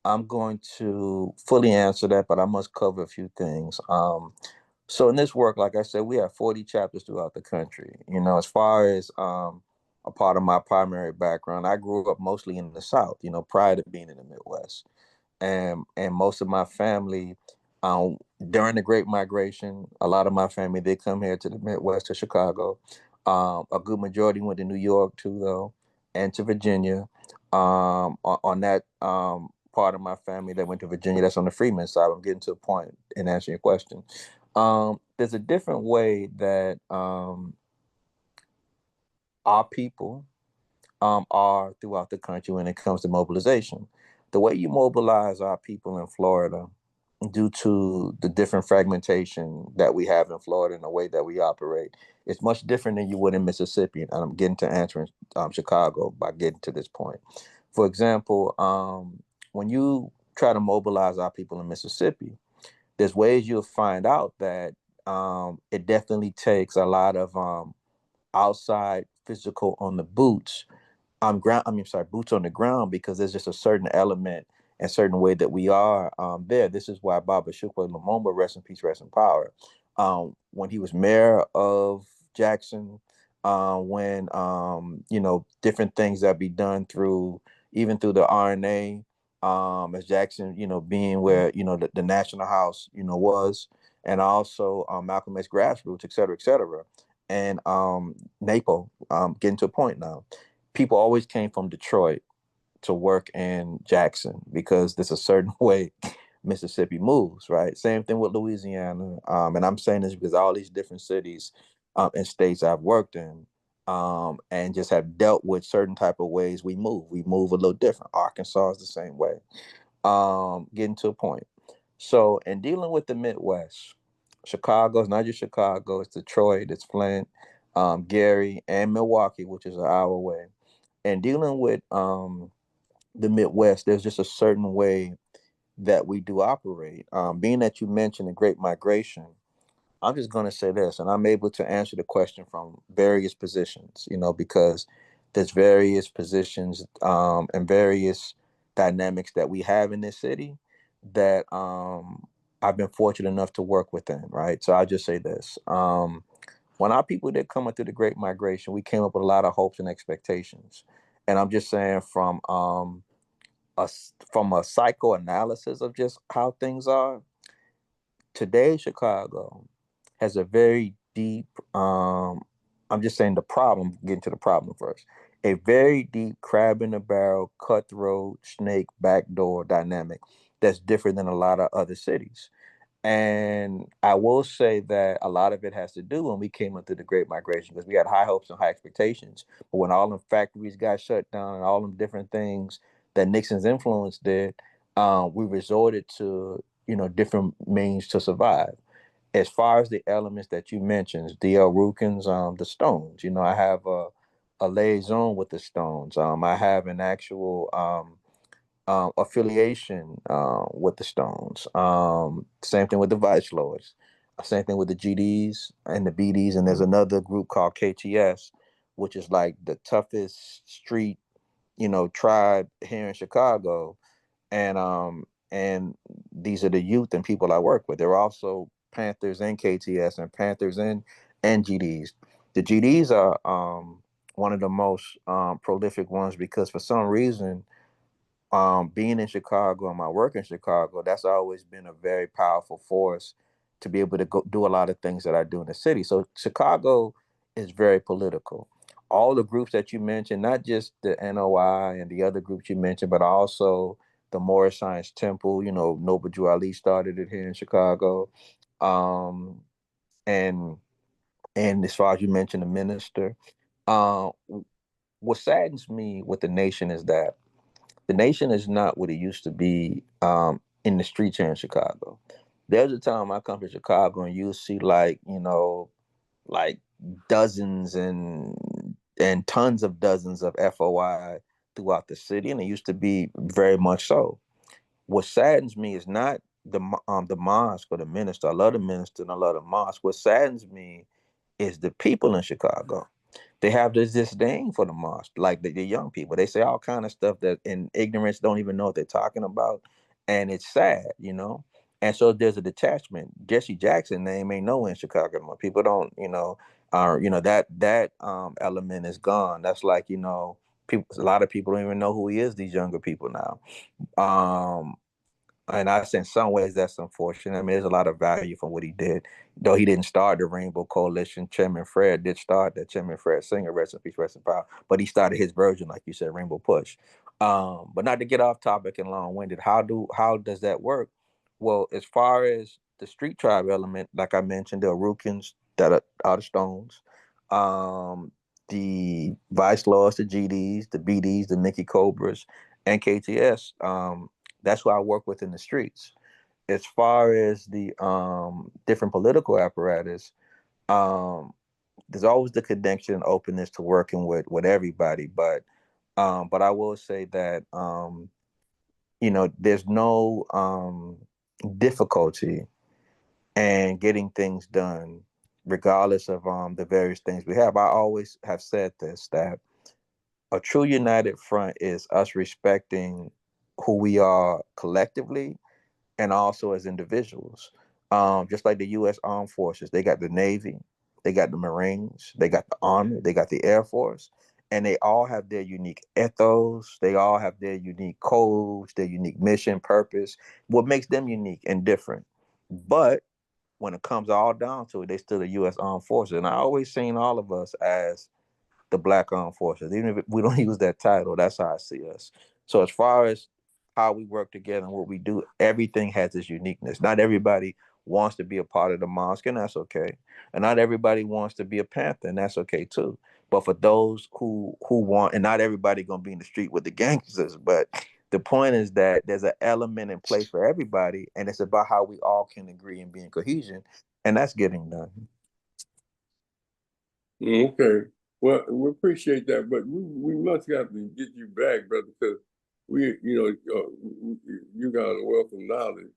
I'm going to fully answer that, but I must cover a few things. So in this work, like I said, we have 40 chapters throughout the country. As far as a part of my primary background, I grew up mostly in the South, prior to being in the Midwest. And most of my family, during the Great Migration, a lot of my family did come here to the Midwest, to Chicago. A good majority went to New York too, though, and to Virginia. On that part of my family that went to Virginia, that's on the Freeman side. I'm getting to a point in answering your question. There's a different way that our people are throughout the country when it comes to mobilization. The way you mobilize our people in Florida, due to the different fragmentation that we have in Florida and the way that we operate, it's much different than you would in Mississippi. And I'm getting to answering Chicago by getting to this point. For example, when you try to mobilize our people in Mississippi, there's ways you'll find out that it definitely takes a lot of outside physical on the boots boots on the ground, because there's just a certain element and certain way that we are there. This is why Baba Shukla Lumumba, rest in peace, rest in power, when he was mayor of Jackson, when different things that be done even through the RNA, as Jackson, being where the National House was, and also Malcolm X grassroots, et cetera, et cetera. And NAPO, getting to a point now. People always came from Detroit to work in Jackson because there's a certain way Mississippi moves, right? Same thing with Louisiana. And I'm saying this because all these different cities and states I've worked in and just have dealt with certain type of ways we move. We move a little different. Arkansas is the same way. Getting to a point. So in dealing with the Midwest, Chicago is not just Chicago, it's Detroit, it's Flint, Gary, and Milwaukee, which is an hour away. And dealing with the Midwest, there's just a certain way that we do operate. Being that you mentioned the Great Migration, I'm just going to say this, and I'm able to answer the question from various positions, because there's various positions and various dynamics that we have in this city that I've been fortunate enough to work within, right? So I'll just say this. When our people did come up through the Great Migration, we came up with a lot of hopes and expectations. And I'm just saying from a psychoanalysis of just how things are, today Chicago has a very deep, I'm just saying the problem, getting to the problem first, a very deep crab in the barrel, cutthroat, snake, backdoor dynamic that's different than a lot of other cities. And I will say that a lot of it has to do when we came into the Great Migration, because we had high hopes and high expectations. But when all them factories got shut down and all them different things that Nixon's influence did, we resorted to, different means to survive. As far as the elements that you mentioned, D.L. Rukin's, the Stones, I have a liaison with the Stones. I have an actual affiliation with the Stones. Same thing with the Vice Lords. Same thing with the GDs and the BDs. And there's another group called KTS, which is like the toughest street, tribe here in Chicago. And these are the youth and people I work with. There are also Panthers and KTS and Panthers and GDs. The GDs are one of the most prolific ones because for some reason, being in Chicago and my work in Chicago, that's always been a very powerful force to be able to go do a lot of things that I do in the city. So Chicago is very political. All the groups that you mentioned, not just the NOI and the other groups you mentioned, but also the Moorish Science Temple, Noble Drew Ali started it here in Chicago. Um, and and as far as you mentioned, the minister, uh, what saddens me with the nation is that the nation is not what it used to be in the streets here in Chicago. There's a time I come to Chicago and you'll see like dozens and tons of dozens of FOI throughout the city, and it used to be very much so. What saddens me is not the mosque or the minister. I love the minister and I love the mosque. What saddens me is the people in Chicago. They have this disdain for the mosque, like the young people. They say all kind of stuff that in ignorance don't even know what they're talking about, and it's sad. And so there's a detachment. Jesse Jackson name ain't nowhere in Chicago anymore. People don't, that element is gone. That's like people. A lot of people don't even know who he is. These younger people now. Um, and I say in some ways that's unfortunate. I mean, there's a lot of value from what he did. Though he didn't start the Rainbow Coalition, Chairman Fred did start that. Chairman Fred Singer, rest in peace, rest in power. But he started his version, like you said, Rainbow Push. But not to get off topic and long-winded, how does that work? Well, as far as the street tribe element, like I mentioned, there are Rukins that are the Stones, the Vice Lords, the GDs, the BDs, the Mickey Cobras, and KTS. That's who I work with in the streets. As far as the different political apparatus, um, there's always the connection and openness to working with everybody. But I will say that there's no difficulty in getting things done, regardless of the various things we have. I always have said this, that a true united front is us respecting who we are collectively and also as individuals. Just like the U.S. Armed Forces, they got the Navy, they got the Marines, they got the Army, they got the Air Force, and they all have their unique ethos. They all have their unique codes, their unique mission, purpose, what makes them unique and different. But when it comes all down to it, they still the U.S. Armed Forces. And I always seen all of us as the Black Armed Forces. Even if we don't use that title, that's how I see us. So as far as how we work together and what we do, everything has its uniqueness. Not everybody wants to be a part of the mosque, and that's okay. And not everybody wants to be a Panther, and that's okay too. But for those who want, and not everybody gonna be in the street with the gangsters, but the point is that there's an element in place for everybody, and it's about how we all can agree and be in cohesion, and that's getting done. Okay. Well, we appreciate that, but we must have to get you back, brother, because you got a wealth of knowledge,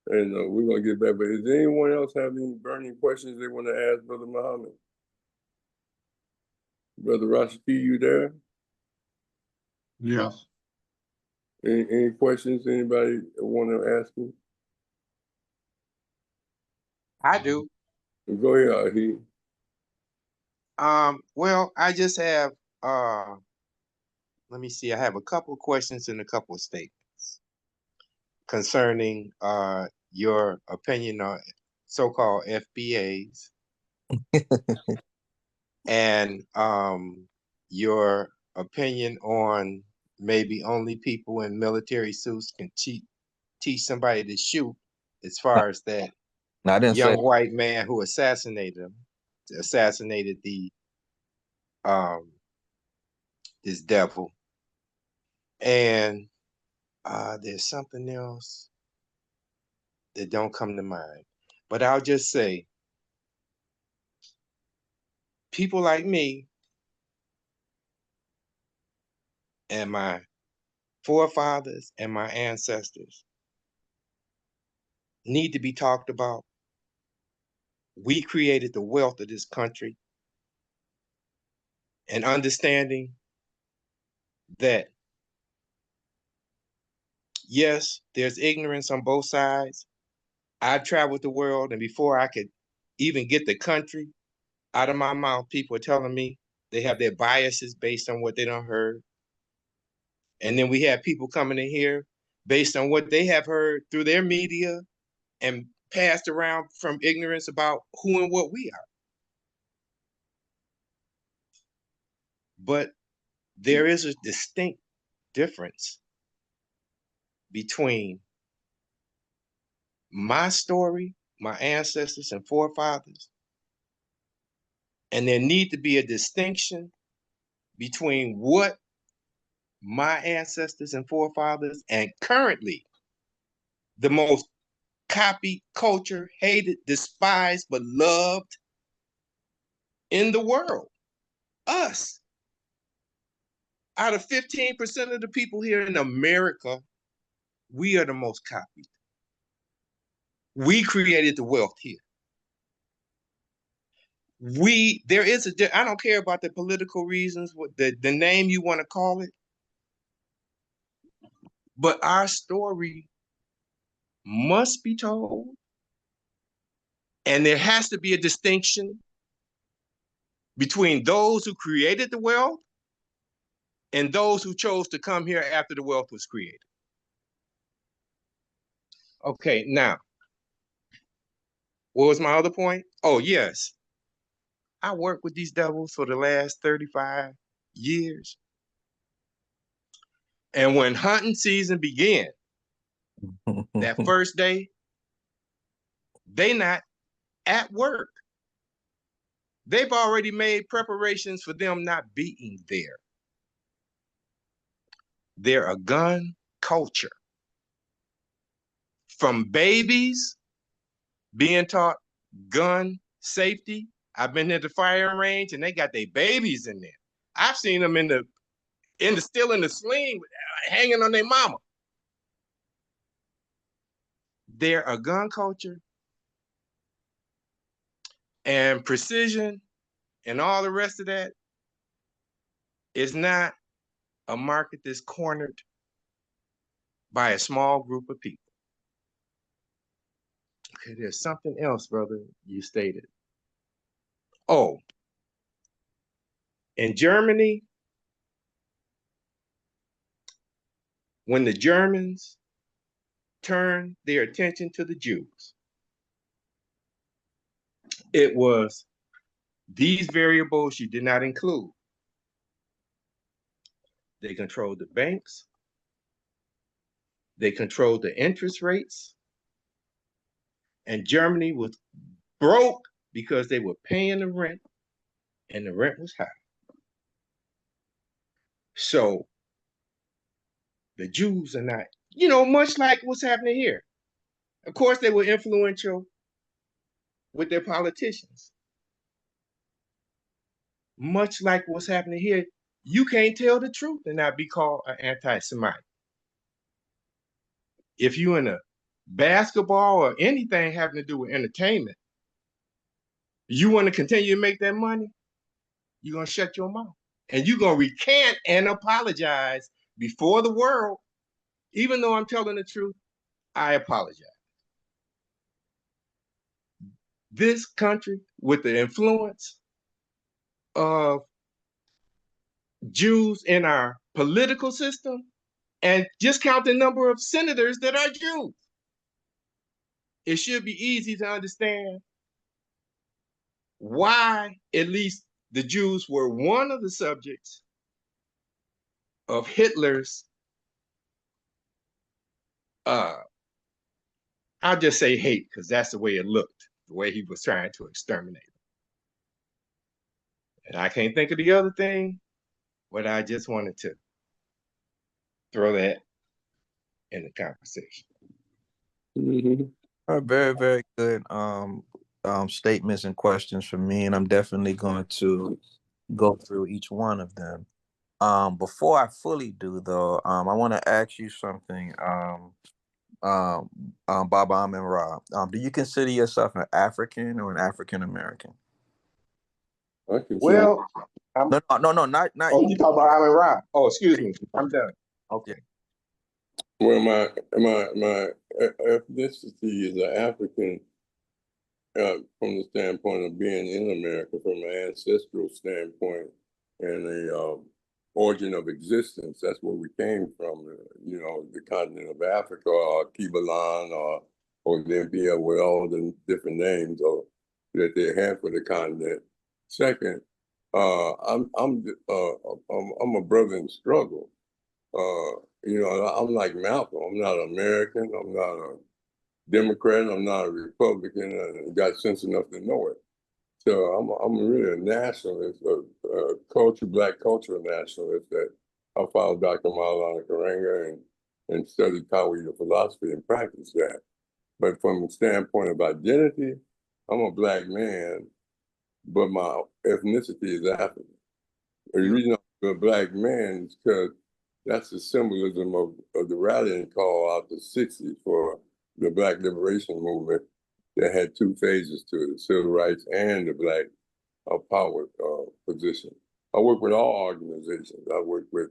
and we're gonna get back. But does anyone else have any burning questions they want to ask, Brother Muhammad? Brother Rashaki, you there? Yes. Any questions anybody want to ask me? I do. Go ahead, he. Well, I just have let me see, I have a couple of questions and a couple of statements concerning your opinion on so-called FBAs and your opinion on maybe only people in military suits can teach somebody to shoot, as far as that No, I didn't say. young white man who assassinated the this devil. And there's something else that don't come to mind. But I'll just say, people like me and my forefathers and my ancestors need to be talked about. We created the wealth of this country, and understanding that, yes, there's ignorance on both sides. I've traveled the world, and before I could even get the country out of my mouth, people are telling me they have their biases based on what they done heard. And then we have people coming in here based on what they have heard through their media and passed around from ignorance about who and what we are. But there is a distinct difference between my story, my ancestors and forefathers, and there need to be a distinction between what my ancestors and forefathers and currently the most copied, culture, hated, despised, but loved in the world, us. Out of 15% of the people here in America, we are the most copied. We created the wealth here. There is I don't care about the political reasons, what the name you want to call it, but our story must be told. And there has to be a distinction between those who created the wealth and those who chose to come here after the wealth was created. Okay, now, what was my other point? Oh, yes. I worked with these devils for the last 35 years. And when hunting season began, that first day, they not at work. They've already made preparations for them not being there. They're a gun culture. From babies being taught gun safety. I've been at the firing range and they got their babies in there. I've seen them still in the sling, hanging on their mama. They're a gun culture, and precision and all the rest of that is not a market that's cornered by a small group of people. Okay, there's something else, brother, you stated. Oh, in Germany, when the Germans turned their attention to the Jews, it was these variables you did not include. They controlled the banks. They controlled the interest rates. And Germany was broke because they were paying the rent, and the rent was high. So the Jews are not, much like what's happening here. Of course, they were influential with their politicians. Much like what's happening here, you can't tell the truth and not be called an anti-Semite. If you're in a basketball or anything having to do with entertainment, you want to continue to make that money, you're going to shut your mouth. And you're going to recant and apologize before the world. Even though I'm telling the truth, I apologize. this country with the influence of Jews in our political system, and just count the number of senators that are Jews. It should be easy to understand why at least the Jews were one of the subjects of Hitler's, I'll just say hate, because that's the way it looked, the way he was trying to exterminate them. And I can't think of the other thing, but I just wanted to throw that in the conversation. Very, very good statements and questions from me, and I'm definitely going to go through each one of them. Before I fully do, though, I want to ask you something, Baba Amin Ra. Do you consider yourself an African or an African American? Well, no, not oh, you. you talking about Amin Ra? Oh, excuse me, I'm done. Okay. Well, my ethnicity is an African from the standpoint of being in America, from an ancestral standpoint and a origin of existence. That's where we came from, you know, the continent of Africa, or Kibalan, or Olympia, with all the different names that they have for the continent. Second, I'm a brother in struggle. You know, I'm like Malcolm. I'm not American. I'm not a Democrat. I'm not a Republican. I got sense enough to know it. So I'm really a nationalist, a Black cultural nationalist, that I followed Dr. Maulana Karenga and studied Taoist philosophy and practiced that. But from the standpoint of identity, I'm a Black man, but my ethnicity is African. The reason I'm a Black man is because that's the symbolism of the rallying call out the 60s for the Black liberation movement that had two phases to it, the civil rights and the Black power position. I work with all organizations. I work with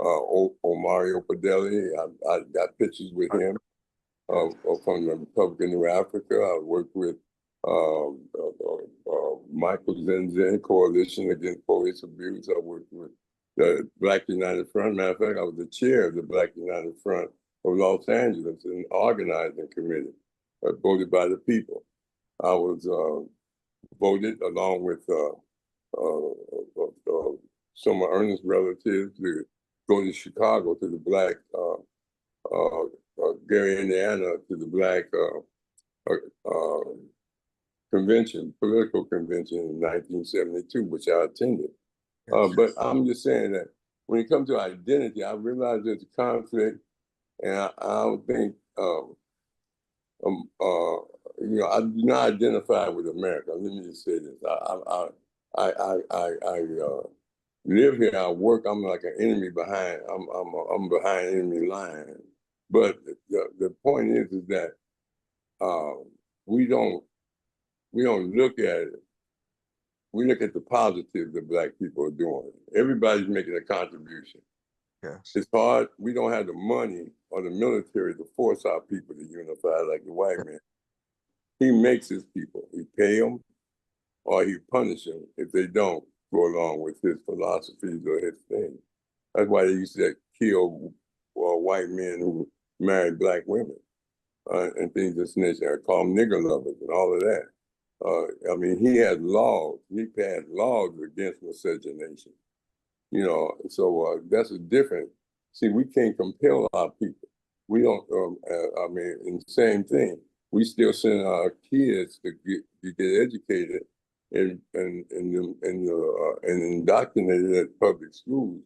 Omario Padelli. I got pictures with him from the Republican New Africa. I worked with Michael Zenzen Coalition Against Police Abuse. I worked with the Black United Front. Matter of fact, I was the chair of the Black United Front of Los Angeles, an organizing committee voted by the people. I was voted along with some of Ernest's relatives to go to Chicago to the Black Gary, Indiana, to the Black convention, political convention in 1972, which I attended. But I'm just saying that when it comes to identity, I realize there's a conflict, and I don't think, you know, I do not identify with America. Let me just say this: I live here. I work. I'm like an enemy behind. I'm behind enemy lines. But the point is that we don't look at it. We look at the positives that Black people are doing. Everybody's making a contribution. Yes. It's hard. We don't have the money or the military to force our people to unify like the white man. He makes his people. He pay them or he punish them if they don't go along with his philosophies or his things. That's why they used to kill white men who married Black women and things of this nature. I call them nigger lovers and all of that. I mean, he had laws. He passed laws against miscegenation. You know, so that's a different. See, we can't compel our people. We don't. I mean, and the same thing. We still send our kids to get educated and indoctrinated at public schools,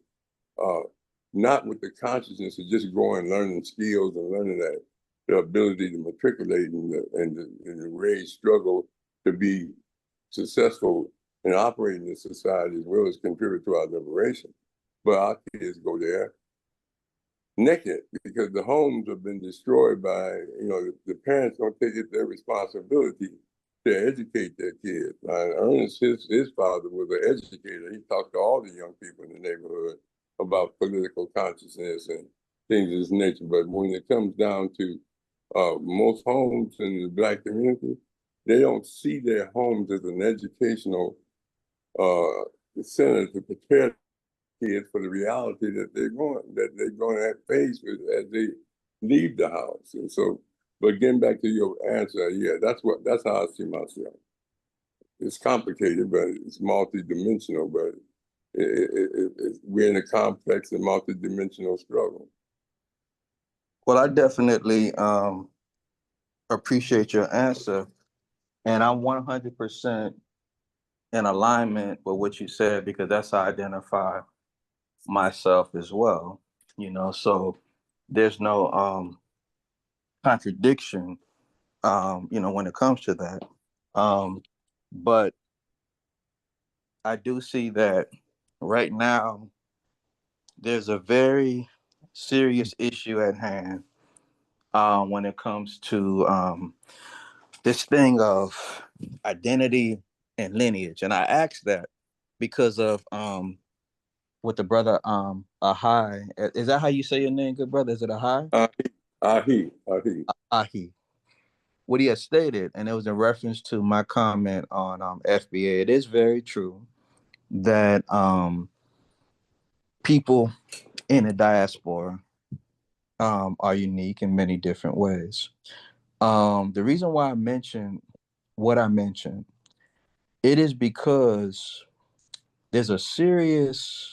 not with the consciousness of just going, learning skills and learning that the ability to matriculate and the raise struggle to be successful in operating in society as well as contribute to our liberation. But our kids go there naked because the homes have been destroyed by, you know, the parents don't take it their responsibility to educate their kids. Ernest, his father was an educator. He talked to all the young people in the neighborhood about political consciousness and things of this nature. But when it comes down to most homes in the Black community, they don't see their homes as an educational center to prepare kids for the reality that they're going to face with as they leave the house. And so, but getting back to your answer, yeah, that's how I see myself. It's complicated, but it's multidimensional. But we're in a complex and multidimensional struggle. Well, I definitely appreciate your answer, and I'm 100% in alignment with what you said, because that's how I identify myself as well. So there's no contradiction, when it comes to that. But I do see that right now there's a very serious issue at hand when it comes to this thing of identity and lineage. And I asked that because of with the brother Ahai. Is that how you say your name, good brother? Is it Ahai? Ahi. Ahi. What he has stated, and it was in reference to my comment on FBA. It is very true that people in the diaspora are unique in many different ways. The reason why I mentioned what I mentioned, it is because there's a serious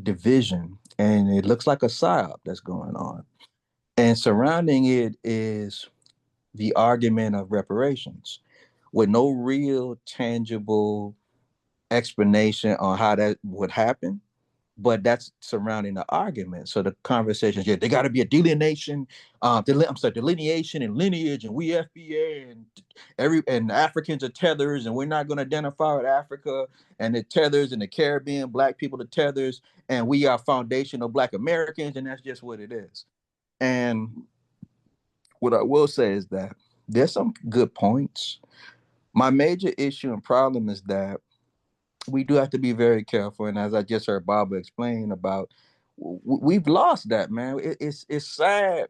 division, and it looks like a psyop that's going on. And surrounding it is the argument of reparations with no real tangible explanation on how that would happen. But that's surrounding the argument. So the conversations, yeah, they got to be a delineation, delineation and lineage, and we FBA and Africans are tethers, and we're not going to identify with Africa and the tethers and the Caribbean, black people, the tethers, and we are foundational Black Americans, and that's just what it is. And what I will say is that there's some good points. My major issue and problem is that we do have to be very careful. And as I just heard Baba explain about, we've lost that, man. It's sad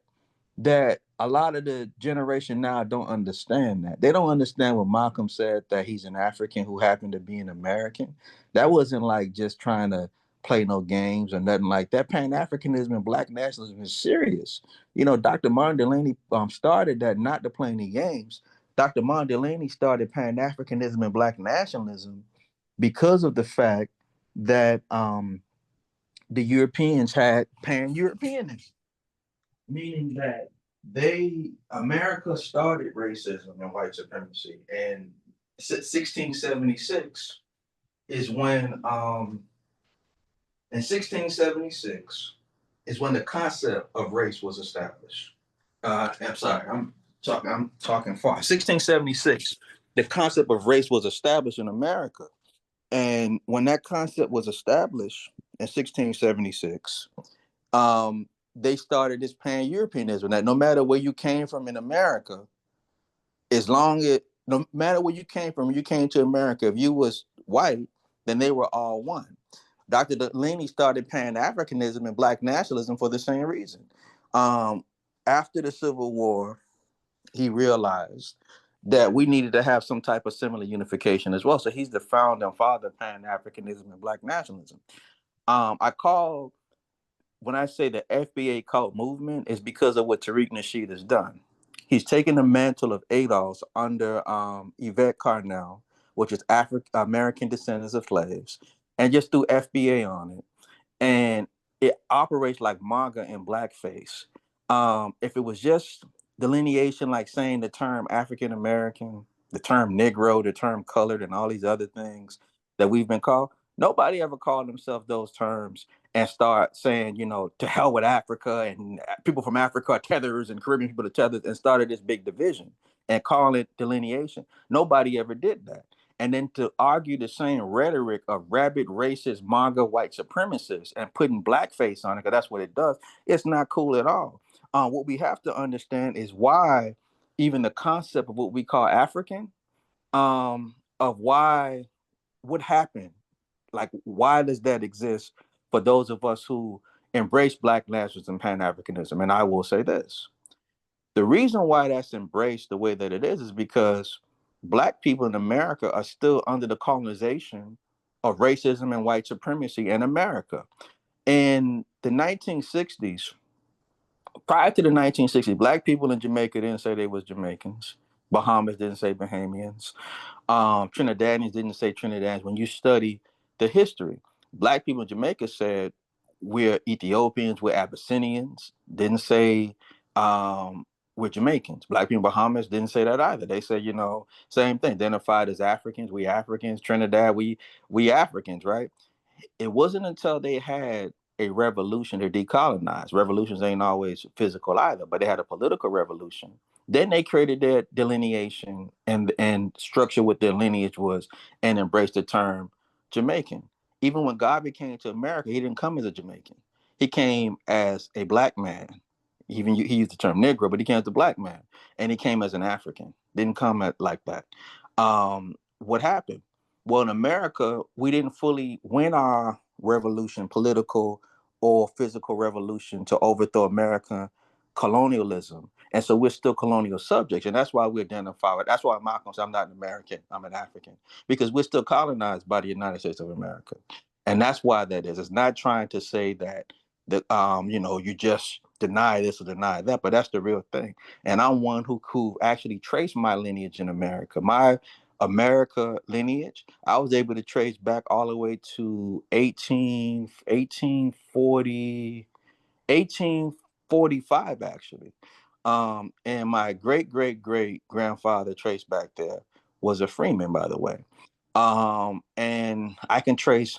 that a lot of the generation now don't understand that. They don't understand what Malcolm said, that he's an African who happened to be an American. That wasn't like just trying to play no games or nothing like that. Pan-Africanism and Black nationalism is serious. Dr. Martin Delany started that not to play any games. Dr. Martin Delany started Pan-Africanism and Black nationalism because of the fact that the Europeans had Pan-Europeanism, meaning that America started racism and white supremacy. And 1676 is when, in 1676 is when the concept of race was established. I'm sorry, I'm talking far. 1676, the concept of race was established in America. And when that concept was established in 1676, they started this Pan-Europeanism, that no matter where you came from in America, no matter where you came from, you came to America, if you was white, then they were all one. Dr. Delany started Pan-Africanism and Black nationalism for the same reason. After the Civil War, he realized that we needed to have some type of similar unification as well. So he's the founding father of Pan-Africanism and Black nationalism. When I say the FBA cult movement, is because of what Tariq Nasheed has done. He's taken the mantle of ADOS under Yvette Carnell, which is American descendants of slaves, and just threw FBA on it. And it operates like manga in blackface. If it was just delineation, like saying the term African American, the term Negro, the term colored, and all these other things that we've been called, nobody ever called themselves those terms and start saying, to hell with Africa, and people from Africa are tethers and Caribbean people are tethers, and started this big division and call it delineation. Nobody ever did that. And then to argue the same rhetoric of rabid, racist, manga, white supremacists and putting blackface on it, because that's what it does, it's not cool at all. What we have to understand is why even the concept of what we call African, of what happened, like why does that exist for those of us who embrace Black nationalism and Pan-Africanism? And I will say this. The reason why that's embraced the way that it is because Black people in America are still under the colonization of racism and white supremacy in America. In the 1960s, prior to the 1960s, Black people in Jamaica didn't say they was Jamaicans. Bahamas didn't say Bahamians. Trinidadians didn't say Trinidadians. When you study the history, Black people in Jamaica said we're Ethiopians, we're Abyssinians. Didn't say we're Jamaicans. Black people in Bahamas didn't say that either. They said, same thing. Identified as Africans, we Africans. Trinidad, we Africans, right? It wasn't until they had a revolution to decolonize. Revolutions ain't always physical either, but they had a political revolution. Then they created their delineation and structure what their lineage was and embraced the term Jamaican. Even when God came to America, he didn't come as a Jamaican. He came as a Black man. Even he used the term Negro, but he came as a Black man, and he came as an African. Didn't come like that. What happened? Well, in America, we didn't fully win our revolution, political or physical revolution, to overthrow American colonialism. And so we're still colonial subjects. And that's why we identify with, that's why Malcolm said, I'm not an American, I'm an African, because we're still colonized by the United States of America. And that's why that is. It's not trying to say that you just deny this or deny that, but that's the real thing. And I'm one who actually traced my lineage in America. My America lineage, I was able to trace back all the way to 1845, actually. And my great grandfather traced back there was a freeman, by the way. And I can trace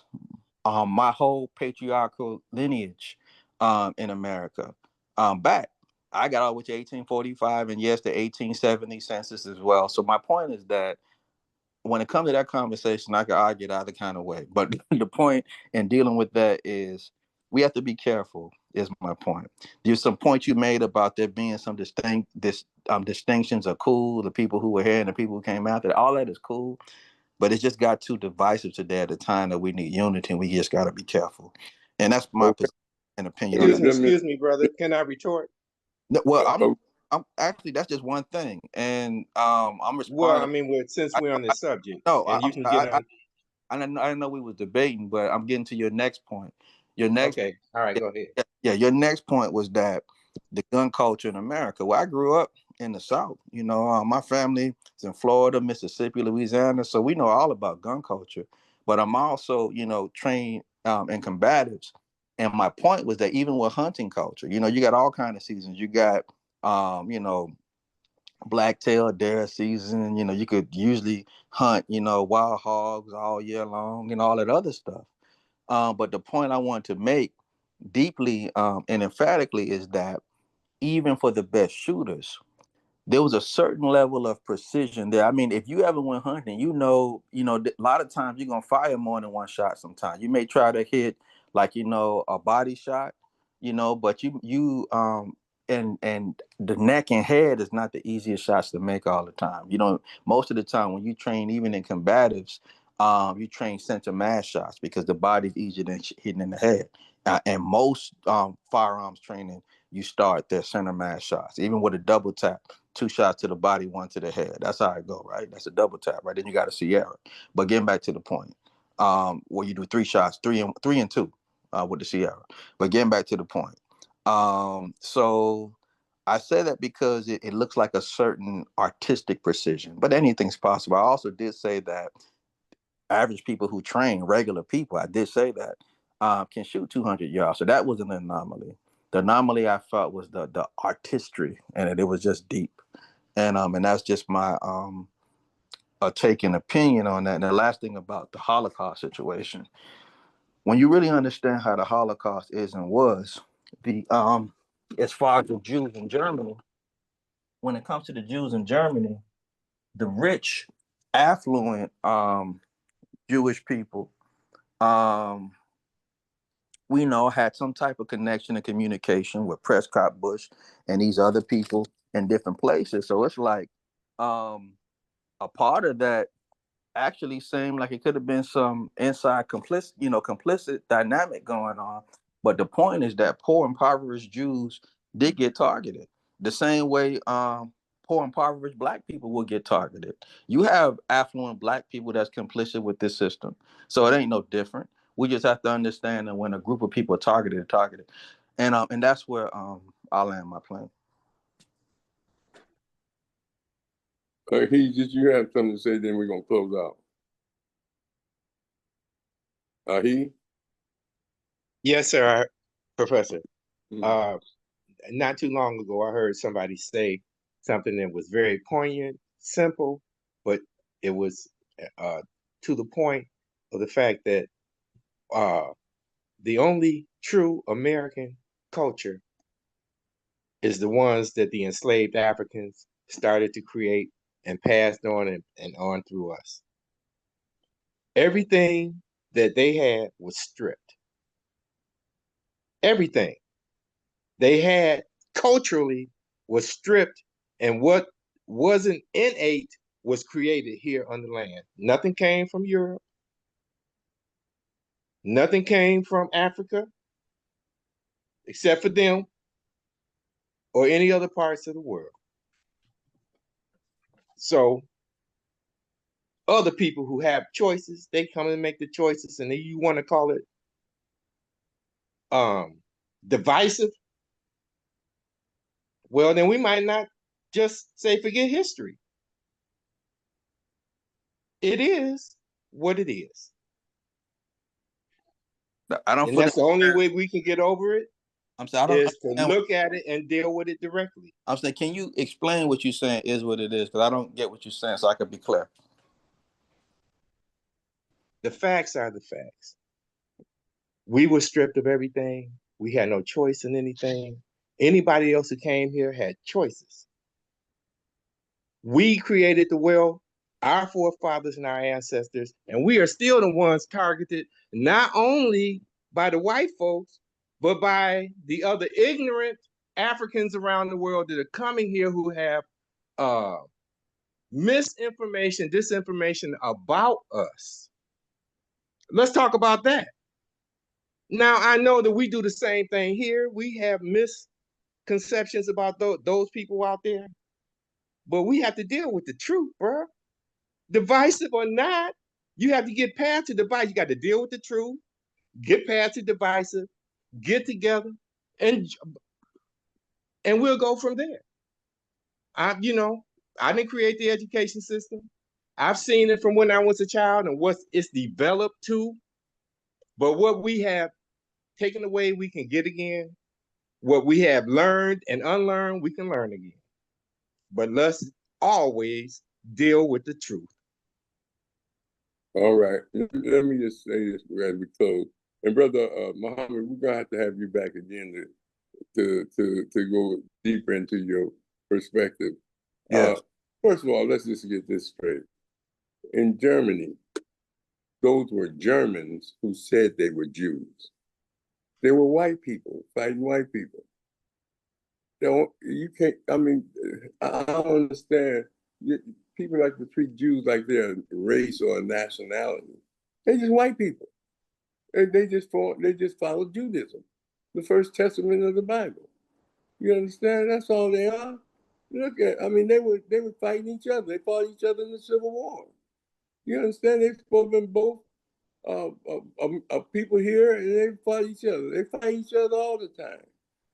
my whole patriarchal lineage in America back. I got all the way to 1845, and yes, the 1870 census as well. So my point is that when it comes to that conversation, I could argue it either kind of way. But the point in dealing with that is we have to be careful, is my point. There's some point you made about there being some distinctions are cool, the people who were here and the people who came after. All that is cool, but it's just got too divisive today at the time that we need unity, and we just got to be careful. And that's my Okay. opinion on that. Excuse me, brother. Can I retort? No, well, I'm actually, that's just one thing, and I'm Well, I responding. mean, since we're on this subject, No, and you can get on. I didn't know we was debating, but I'm getting to your next point. Your next, Okay, all right, go ahead. yeah, your next point was that the gun culture in America. Well, I grew up in the South. My family is in Florida, Mississippi, Louisiana, so we know all about gun culture. But I'm also, trained in combatives. And my point was that even with hunting culture, you got all kind of seasons. You got, blacktail deer season. You could usually hunt, wild hogs all year long and all that other stuff. But the point I want to make deeply and emphatically is that even for the best shooters, there was a certain level of precision there. I mean, if you ever went hunting, a lot of times you're gonna fire more than one shot. Sometimes you may try to hit like a body shot, but and the neck and head is not the easiest shots to make all the time. Most of the time when you train, even in combatives, you train center mass shots because the body's easier than hitting in the head. And most firearms training, you start their center mass shots, even with a double tap. 2 shots to the body, 1 to the head. That's how it go, right? That's a double tap, right? Then you got a Sierra. But getting back to the point, where you do 3 shots, three and 2 with the Sierra. But getting back to the point, so I say that because it looks like a certain artistic precision, but anything's possible. I also did say that average people who train, regular people, I did say that, can shoot 200 yards. So that was an anomaly. The anomaly I felt was the artistry, and it was just deep. And that's just my take and opinion on that. And the last thing about the Holocaust situation, when you really understand how the Holocaust is and was, the as far as the Jews in Germany, when it comes to the Jews in Germany, the rich, affluent Jewish people, we know had some type of connection and communication with Prescott Bush and these other people in different places. So it's like a part of that actually seemed like it could have been some inside complicit dynamic going on. But the point is that poor, impoverished Jews did get targeted the same way poor impoverished black people will get targeted. You have affluent black people that's complicit with this system. So it ain't no different. We just have to understand that when a group of people are targeted, and that's where I'll land my plane. He, did you have something to say? Then we're gonna close out. He? Yes, sir, Professor. Mm. Not too long ago, I heard somebody say something that was very poignant, simple, but it was to the point of the fact that the only true American culture is the ones that the enslaved Africans started to create and passed on and on through us. Everything that they had was stripped. Everything they had culturally was stripped, and what wasn't innate was created here on the land. Nothing came from Europe. Nothing came from Africa, except for them or any other parts of the world. So other people who have choices, they come and make the choices, and then you want to call it divisive. Well, then we might not just say forget history. It is what it is. I don't. And that's the only way we can get over it. I'm saying I don't is to look at it and deal with it directly. I'm saying, can you explain what you're saying is what it is? Because I don't get what you're saying, so I can be clear. The facts are the facts. We were stripped of everything. We had no choice in anything. Anybody else who came here had choices. We created the world, our forefathers and our ancestors, and we are still the ones targeted not only by the white folks, but by the other ignorant Africans around the world that are coming here who have misinformation, disinformation about us. Let's talk about that. Now, I know that we do the same thing here. We have misconceptions about those people out there, but we have to deal with the truth, bro. Divisive or not, you have to get past the divide. You got to deal with the truth, get past the divisive, get together, and we'll go from there. I didn't create the education system. I've seen it from when I was a child and what it's developed to. But what we have taken away, we can get again. What we have learned and unlearned, we can learn again. But let's always deal with the truth. All right. Let me just say this as we close. And Brother Muhammad, we're gonna have to have you back again to go deeper into your perspective. Yeah. First of all, let's just get this straight. In Germany, those were Germans who said they were Jews. They were white people fighting white people. You can't, I mean, I don't understand. People like to treat Jews like they're a race or a nationality. They're just white people. They just follow Judaism, the first testament of the Bible. You understand? That's all they are. Look at, I mean, they were fighting each other. They fought each other in the Civil War. You understand? They've spoken both people here, and they fought each other. They fight each other all the time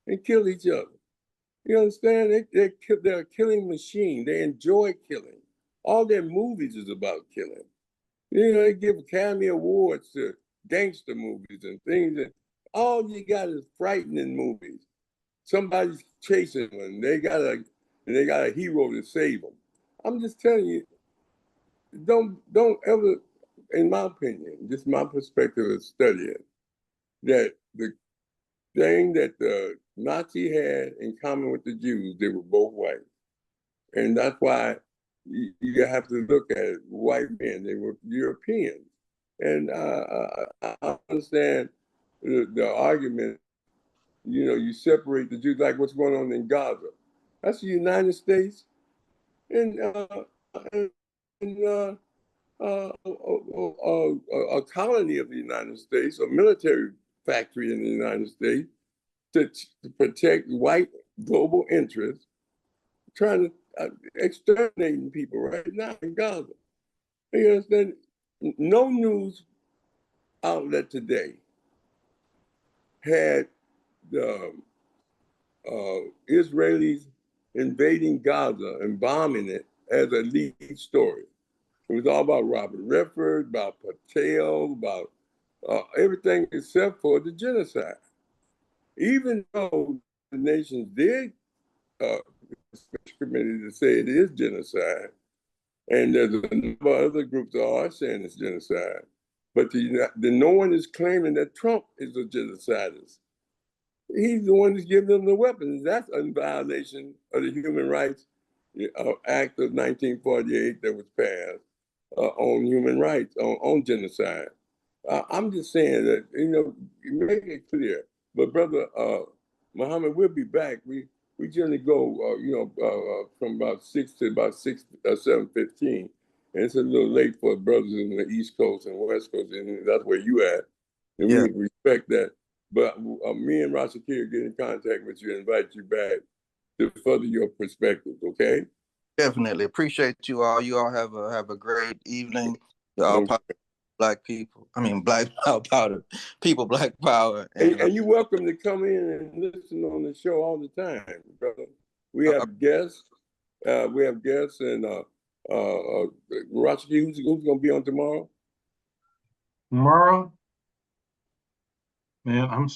and kill each other. You understand? They're a killing machine. They enjoy killing. All their movies is about killing. You know, they give Academy Awards to gangster movies and things. And all you got is frightening movies. Somebody's chasing them. They got a hero to save them. I'm just telling you, don't ever, in my opinion, just my perspective of studying, that the thing that the Nazi had in common with the Jews, they were both white. And that's why you have to look at it. White men, they were Europeans. And I understand the argument, you separate the Jews, like what's going on in Gaza. That's the United States and a colony of the United States, a military factory in the United States to protect white global interests, trying to exterminating people right now in Gaza. You understand? No news outlet today had the Israelis invading Gaza and bombing it as a lead story. It was all about Robert Redford, about Patel, about everything except for the genocide. Even though the nations did committee to say it is genocide, and there's a number of other groups that are saying it's genocide, but no one is claiming that Trump is a genocidist. He's the one who's giving them the weapons. That's a violation of the Human Rights Act of 1948 that was passed on human rights, on genocide. I'm just saying that, make it clear. But Brother Muhammad, we'll be back. We generally go, from about 6 to about 7:15. And it's a little late for brothers in the East Coast and West Coast, and that's where you at. And we respect that. But me and Rashaki get in contact with you and invite you back to further your perspectives, okay? Definitely. Appreciate you all. You all have a great evening. You're all black people. I mean, black power, people, black power. And you're welcome to come in and listen on the show all the time, brother. We have guests. And Rashaki, who's going to be on tomorrow? Tomorrow, man,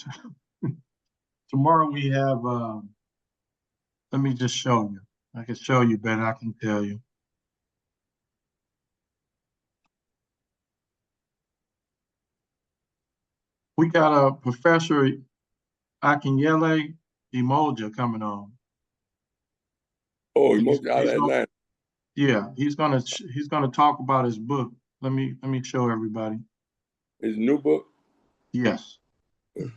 tomorrow we have, let me just show you. I can show you better, I can tell you. We got a Professor Akinyele Umoja coming on. Oh, Umoja out of Atlanta. Yeah, he's gonna talk about his book. Let me show everybody. His new book? Yes. Okay.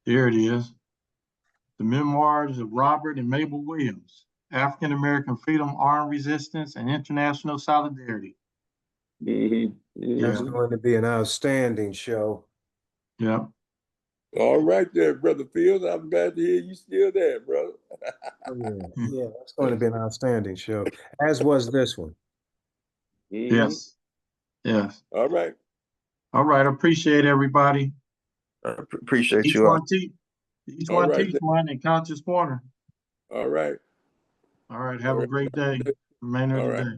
Here it is. The Memoirs of Robert and Mabel Williams, African American Freedom, Armed Resistance, and International Solidarity. That's going to be an outstanding show. Yeah. All right there, Brother Fields. I'm glad to hear you still there, brother. Yeah, that's going to be an outstanding show, as was this one. Yes. Yes. All right. All right. Appreciate everybody. Appreciate each you all. Each one teach one in Conscious Corner. All right. All right. Have a great day. Remainder of the day.